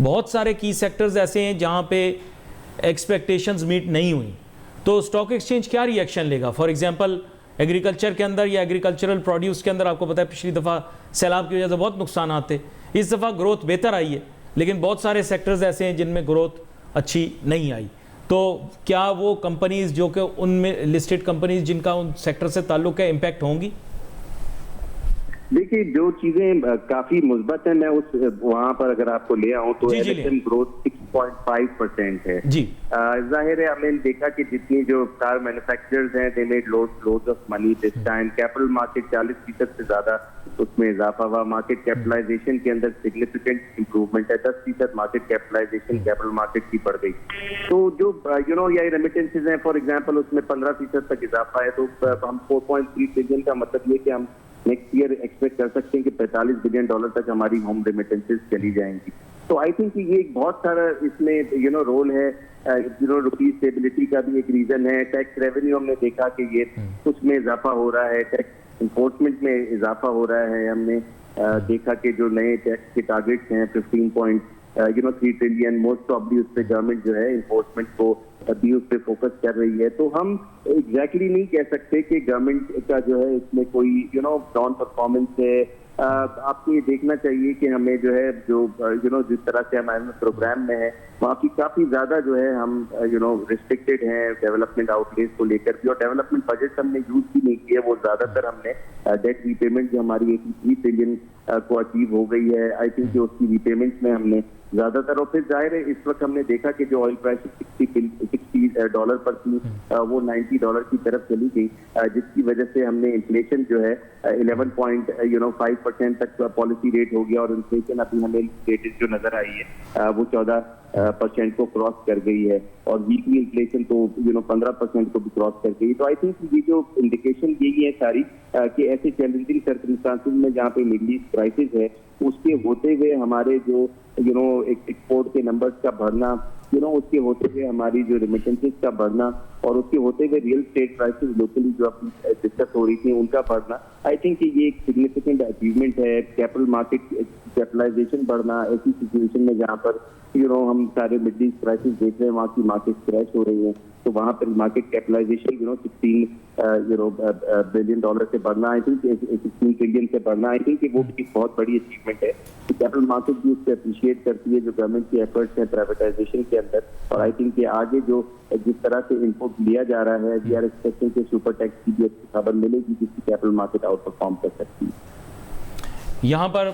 बहुत सारे की सेक्टर्स ऐसे हैं जहाँ पे एक्सपेक्टेशंस मीट नहीं हुई। तो स्टॉक एक्सचेंज क्या रिएक्शन लेगा? फॉर एग्जांपल एग्रीकल्चर के अंदर या एग्रीकल्चरल प्रोड्यूस के अंदर आपको पता है पिछली दफ़ा सैलाब की वजह से बहुत नुकसान आते, इस दफ़ा ग्रोथ बेहतर आई है, लेकिन बहुत सारे सेक्टर्स ऐसे हैं जिनमें ग्रोथ अच्छी नहीं आई। तो क्या वो कंपनीज़ जो कि उनमें लिस्टेड कंपनीज़ जिनका उन सेक्टर से ताल्लुक़ है इम्पैक्ट होंगी? देखिए, जो चीजें काफी मुस्बत है, मैं उस वहां पर अगर आपको ले आऊं तो एलएसएम ग्रोथ 6.5% है जी। जाहिर है हमने देखा कि जितनी जो कार मैन्युफैक्चरर्स हैं they made loads of money this time. Capital market 40% से ज्यादा उसमें इजाफा हुआ। मार्केट कैपिटलाइजेशन के अंदर सिग्निफिकेंट इंप्रूवमेंट है, 10% मार्केट कैपिटलाइजेशन कैपिटल मार्केट की बढ़ गई। तो जो या रेमिटेंसेज हैं फॉर एग्जाम्पल उसमें 15% तक इजाफा है। तो हम 4.3 ट्रिलियन का मतलब ये कि हम नेक्स्ट ईयर एक्सपेक्ट कर सकते हैं कि $45 बिलियन तक हमारी होम रेमिटेंसेज चली जाएंगी। तो आई थिंक ये एक बहुत सारा इसमें रोल है। रुपी स्टेबिलिटी का भी एक रीजन है। टैक्स रेवेन्यू हमने देखा कि ये उसमें इजाफा हो रहा है, टैक्स इन्फोर्समेंट में इजाफा हो रहा है। हमने देखा कि जो नए टैक्स के टारगेट्स हैं 15.3 ट्रिलियन, मोस्ट प्रॉब्ली उस पर गवर्नमेंट जो है इन्फोर्समेंट को अभी उस पर फोकस कर रही है। तो हम एग्जैक्टली नहीं कह सकते कि गवर्नमेंट का जो है इसमें कोई नॉन परफॉर्मेंस है। आपको ये देखना चाहिए कि हमें जो है जिस तरह से हमारे प्रोग्राम में है वहाँ की काफी ज्यादा जो है हम रिस्ट्रिक्टेड हैं डेवलपमेंट आउटलेज को लेकर भी, और डेवलपमेंट बजट हमने यूज भी नहीं किया। वो ज्यादातर हमने डेट रीपेमेंट जो हमारी 83 ट्रिलियन को अचीव हो गई है, आई थिंक उसकी रीपेमेंट में हमने ज्यादातर। और फिर जाहिर है इस वक्त हमने देखा कि जो ऑयल प्राइस $60 पर थी वो $90 की तरफ चली गई, जिसकी वजह से हमने इन्फ्लेशन जो है 11.5% तक पॉलिसी रेट हो गया, और इन्फ्लेशन अभी हमें लेटेस्ट जो नजर आई है वो 14% को क्रॉस कर गई है, और वीकली इन्फ्लेशन तो 15% को भी क्रॉस कर गई। तो आई थिंक ये जो इंडिकेशन यही है सारी कि ऐसे चैलेंजिंग सर्कमस्टांसेस में जहाँ पे मिडल ईस्ट क्राइसिस है उसके होते हुए हमारे जो एक्सपोर्ट के नंबर्स का बढ़ना, उसके होते हुए हमारी जो रेमिटेंसेस का बढ़ना, और उसके होते हुए रियल स्टेट प्राइसेस लोकली जो अपनी डिस्कस हो रही थी उनका बढ़ना, आई थिंक ये एक सिग्निफिकेंट अचीवमेंट है। कैपिटल मार्केट कैपिटलाइजेशन बढ़ना ऐसी सिचुएशन में जहाँ पर हम सारे मिडल ईस्ट क्राइसिस देख रहे हैं, वहाँ की मार्केट क्रैश हो रही है, तो वहाँ पर मार्केट कैपिटलाइजेशन $16 बिलियन से बढ़ना, आई थिंक 16 ट्रिलियन से बढ़ना, आई थिंक वो भी बहुत बड़ी अचीवमेंट है। कैपिटल मार्केट भी उससे अप्रिशिएट करती है जो गवर्नमेंट की एफर्ट्स हैं प्राइवेटाइजेशन के अंदर, और आई थिंक कि आगे जो जिस तरह से इनपुट लिया जा रहा है वी आर एक्सपेक्टिंग कि सुपर टैक्स की भी अच्छी खबर मिलेगी जिसकी कैपिटल मार्केट आउट परफॉर्म कर सकती है। यहाँ पर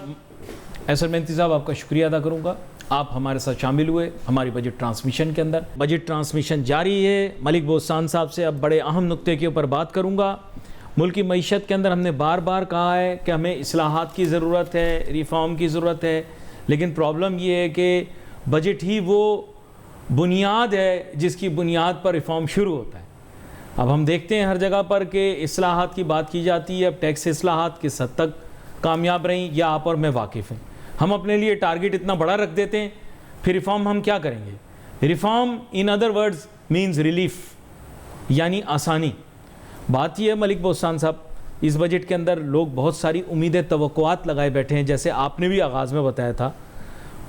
एसर मेहंती साहब आपका शुक्रिया अदा करूँगा, आप हमारे साथ शामिल हुए हमारी बजट ट्रांसमिशन के अंदर। बजट ट्रांसमिशन जारी है। मलिक बोस्तान साहब से अब बड़े अहम नुक्ते के ऊपर बात करूँगा। मुल्क की मईशत के अंदर हमने बार बार कहा है कि हमें इस्लाहात की ज़रूरत है, रिफॉर्म की ज़रूरत है, लेकिन प्रॉब्लम ये है कि बजट ही वो बुनियाद है जिसकी बुनियाद पर रिफॉर्म शुरू होता है। अब हम देखते हैं हर जगह पर कि इस्लाहात की बात की जाती है। अब टैक्स इस्लाहात किस हद तक कामयाब रहीं या आप और मैं वाकिफ़ हैं। हम अपने लिए टारगेट इतना बड़ा रख देते हैं, फिर रिफॉर्म हम क्या करेंगे? Reform in other words means relief, यानी आसानी। बात यह है मलिक बोस्तान साहब, इस बजट के अंदर लोग बहुत सारी उम्मीदें तवक्कुआत लगाए बैठे हैं, जैसे आपने भी आगाज़ में बताया था।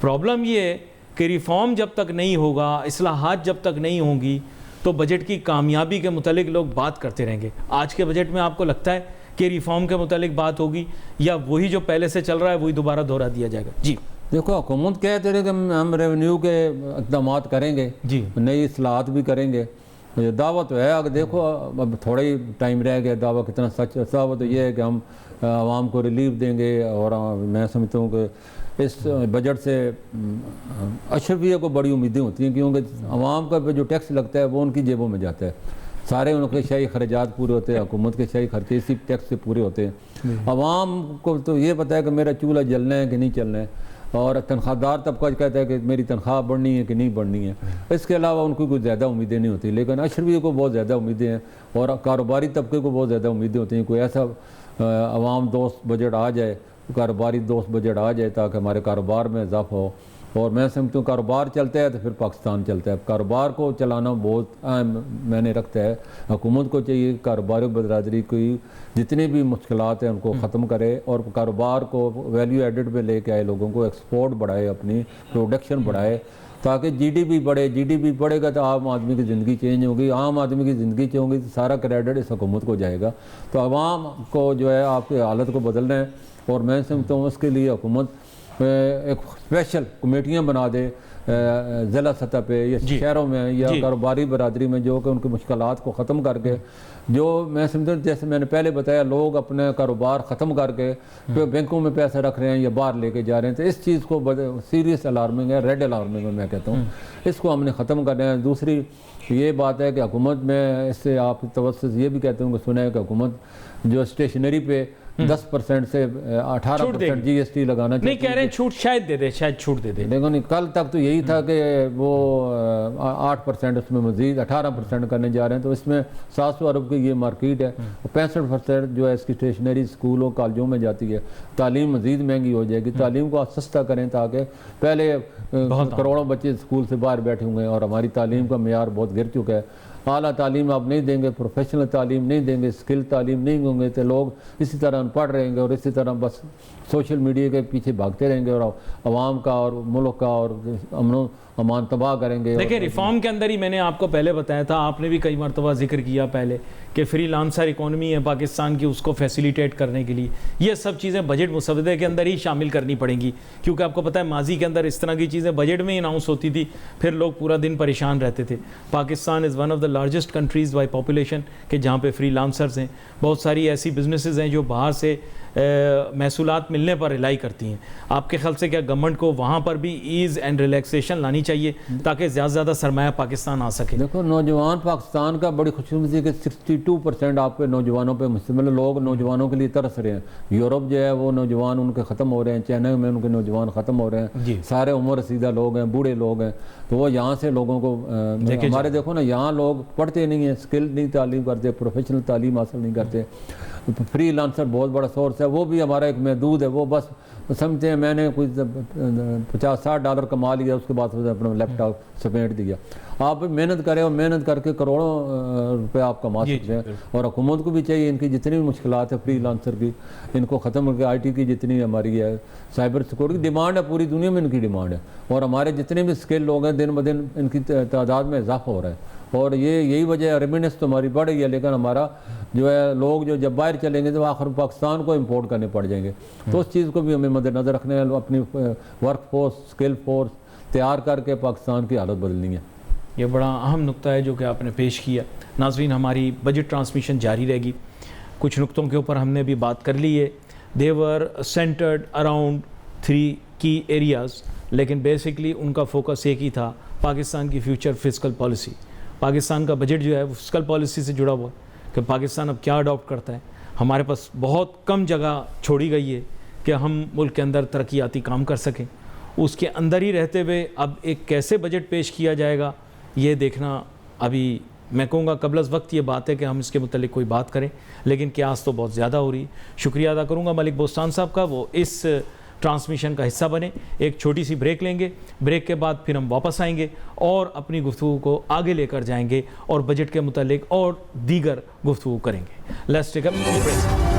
प्रॉब्लम ये है कि रिफॉर्म जब तक नहीं होगा, इस्लाहात जब तक नहीं होंगी, तो बजट की कामयाबी के मुतालिक लोग बात करते रहेंगे। आज के बजट में आपको लगता है कि रिफॉर्म के मुतालिक बात होगी या वही जो पहले से चल रहा है वही दोबारा दोहरा दिया जाएगा? जी देखो, हुकूमत कहते रहे कि हम रेवेन्यू के इक़दाम करेंगे जी, नई इस्लाहात भी करेंगे। ये दावा तो है, अगर देखो अब थोड़ा ही टाइम रह गया, दावा कितना सच है। दावा तो ये है कि हम आवाम को रिलीफ देंगे, और मैं समझता हूँ कि इस बजट से अशरफिया को बड़ी उम्मीदें होती हैं, क्योंकि आवाम का जो टैक्स लगता है वो उनकी जेबों में जाता है। सारे उनके शही खर्चात पूरे होते हैं, हुकूमत के शही खर्चे इसी टैक्स से पूरे होते हैं। आवाम को तो ये पता है कि मेरा चूल्हा जलना है कि नहीं चलना है, और तनख्वाहदार तबका कहता है कि मेरी तनख्वाह बढ़नी है कि नहीं बढ़नी है। इसके अलावा उनको कोई ज़्यादा उम्मीदें नहीं होती, लेकिन अशरफियों को बहुत ज़्यादा उम्मीदें हैं, और कारोबारी तबके को बहुत ज़्यादा उम्मीदें होती हैं। कोई ऐसा आवाम दोस्त बजट आ जाए, कारोबारी दोस्त बजट आ जाए ताकि हमारे कारोबार में इजाफा हो, और मैं समझता हूँ कारोबार चलता है तो फिर पाकिस्तान चलता है। कारोबार को चलाना बहुत अहम मैंने रखता है। हुकूमत को चाहिए कारोबारी बरदरी की जितनी भी मुश्किलात हैं उनको ख़त्म करे और कारोबार को वैल्यू एडेड पे लेके आए, लोगों को एक्सपोर्ट बढ़ाए, अपनी प्रोडक्शन बढ़ाए, ताकि जीडीपी बढ़े। जीडीपी बढ़ेगा तो आम आदमी की ज़िंदगी चेंज होगी, आम आदमी की ज़िंदगी चेंज होगी तो सारा क्रेडिट इस हुकूमत को जाएगा। तो आवाम को जो है आपकी हालत को बदलना है और मैं समझता हूँ उसके लिए हुकूमत एक स्पेशल कमेटियाँ बना दे ज़िला सतह पे या शहरों में या कारोबारी बरादरी में, जो कि उनकी मुश्किलात को ख़त्म करके, जो मैं समझता हूँ जैसे मैंने पहले बताया, लोग अपने कारोबार ख़त्म करके फिर बैंकों में पैसे रख रहे हैं या बाहर लेके जा रहे हैं, तो इस चीज़ को सीरियस अलार्मिंग है, रेड अलार्मिंग है मैं कहता हूँ। इसको हमने ख़त्म करना है। दूसरी ये बात है कि हुकूमत में इससे आप तवज्जो ये भी कहते होंगे, सुना है कि हुकूमत जो स्टेशनरी पे 10% से 18% GST लगाना नहीं कह रहे हैं, छूट शायद दे दे, शायद छूट दे दे। देखो नहीं, कल तक तो यही था कि वो 8% उसमें मजीद 18% करने जा रहे हैं। तो इसमें 700 अरब की ये मार्केट है और 65% जो है इसकी स्टेशनरी स्कूलों कॉलेजों में जाती है। तालीम मजीद महंगी हो जाएगी। तालीम को आप सस्ता करें ताकि पहले करोड़ों बच्चे स्कूल से बाहर बैठे हुए हैं और हमारी तालीम का मेयार बहुत गिर चुका है। आला तालीम आप नहीं देंगे, प्रोफेशनल तालीम नहीं देंगे, स्किल तालीम नहीं होंगे तो लोग इसी तरह अनपढ़ रहेंगे और इसी तरह बस सोशल मीडिया के पीछे भागते रहेंगे और आवाम का और मुल्क का और अमन अमान तबाह करेंगे। देखिए रिफॉर्म के अंदर ही मैंने आपको पहले बताया था, आपने भी कई मरतबा जिक्र किया पहले कि फ्रीलांसर इकोनॉमी है पाकिस्तान की, उसको फैसिलिटेट करने के लिए ये सब चीज़ें बजट मुसवदे के अंदर ही शामिल करनी पड़ेंगी। क्योंकि आपको पता है माजी के अंदर इस तरह की चीज़ें बजट में ही अनाउंस होती थी, फिर लोग पूरा दिन परेशान रहते थे। Pakistan is one of the largest countries by population के जहाँ पे फ्रीलांसर्स हैं। बहुत सारी ऐसी बिजनेसेस हैं जो बाहर से महसूलात मिलने पर रिलाई करती हैं। आपके ख्याल से क्या गवर्नमेंट को वहाँ पर भी ईज़ एंड रिलैक्सेशन लानी चाहिए ताकि ज़्यादा से ज़्यादा सरमाया पाकिस्तान आ सके? देखो नौजवान पाकिस्तान का बड़ी खुशनसीबी कि 62% आपके नौजवानों पे मुश्तमिल, लोग नौजवानों के लिए तरस रहे हैं। यूरोप जो है वो नौजवान उनके ख़त्म हो रहे हैं, चाइना में उनके नौजवान ख़त्म हो रहे हैं, सारे उम्र रसीदा लोग हैं, बूढ़े लोग हैं। तो वो यहाँ से लोगों को हमारे देखो ना, यहाँ लोग पढ़ते नहीं हैं, स्किल नहीं तालीम करते, प्रोफेशनल तालीम हासिल नहीं करते। फ्री लांसर बहुत बड़ा सोर्स है, वो भी हमारा एक महदूद है। वो बस समझते हैं मैंने कुछ $50-60 कमा लिया, उसके बाद अपना लैपटॉप समेट दिया। आप मेहनत करें और मेहनत करके करोड़ों रुपए आप कमा सकते हैं। और हुकूमत को भी चाहिए इनकी जितनी भी मुश्किलात है फ्री लांसर की, इनको ख़त्म करके IT की जितनी हमारी है साइबर सिक्योरिटी की डिमांड है, पूरी दुनिया में इनकी डिमांड है। और हमारे जितने भी स्किल लोग हैं दिन ब दिन इनकी तादाद में इजाफा हो रहा है। और यही वजह है, रेमिनेंस तो हमारी बढ़ रही है, लेकिन हमारा जो है लोग जो जब बाहर चलेंगे तो आखिर पाकिस्तान को इंपोर्ट करने पड़ जाएंगे। तो उस चीज़ को भी हमें मद्देनजर रखने है, अपनी वर्क फोर्स, स्किल फोर्स तैयार करके पाकिस्तान की हालत बदलनी है। ये बड़ा अहम नुक्ता है जो कि आपने पेश किया। नाज़रीन, हमारी बजट ट्रांसमिशन जारी रहेगी। कुछ नुक्तों के ऊपर हमने भी बात कर ली है। देवर सेंटर्ड अराउंड 3 की एरियाज़, लेकिन बेसिकली उनका फोकस एक ही था, पाकिस्तान की फ्यूचर फिस्कल पॉलिसी। पाकिस्तान का बजट जो है वो फिस्कल पॉलिसी से जुड़ा हुआ है कि पाकिस्तान अब क्या अडॉप्ट करता है। हमारे पास बहुत कम जगह छोड़ी गई है कि हम मुल्क के अंदर तरक्याती काम कर सकें। उसके अंदर ही रहते हुए अब एक कैसे बजट पेश किया जाएगा ये देखना अभी मैं कहूँगा कबल वक्त ये बात है कि हम इसके मुतालिक कोई बात करें, लेकिन क्यास तो बहुत ज़्यादा हो रही है। शुक्रिया अदा करूँगा मलिक बोस्तान साहब का, वो इस ट्रांसमिशन का हिस्सा बने। एक छोटी सी ब्रेक लेंगे, ब्रेक के बाद फिर हम वापस आएंगे और अपनी गुफ्तगू को आगे लेकर जाएंगे और बजट के मुतालिक और दीगर गुफ्तगू करेंगे। Let's take a break.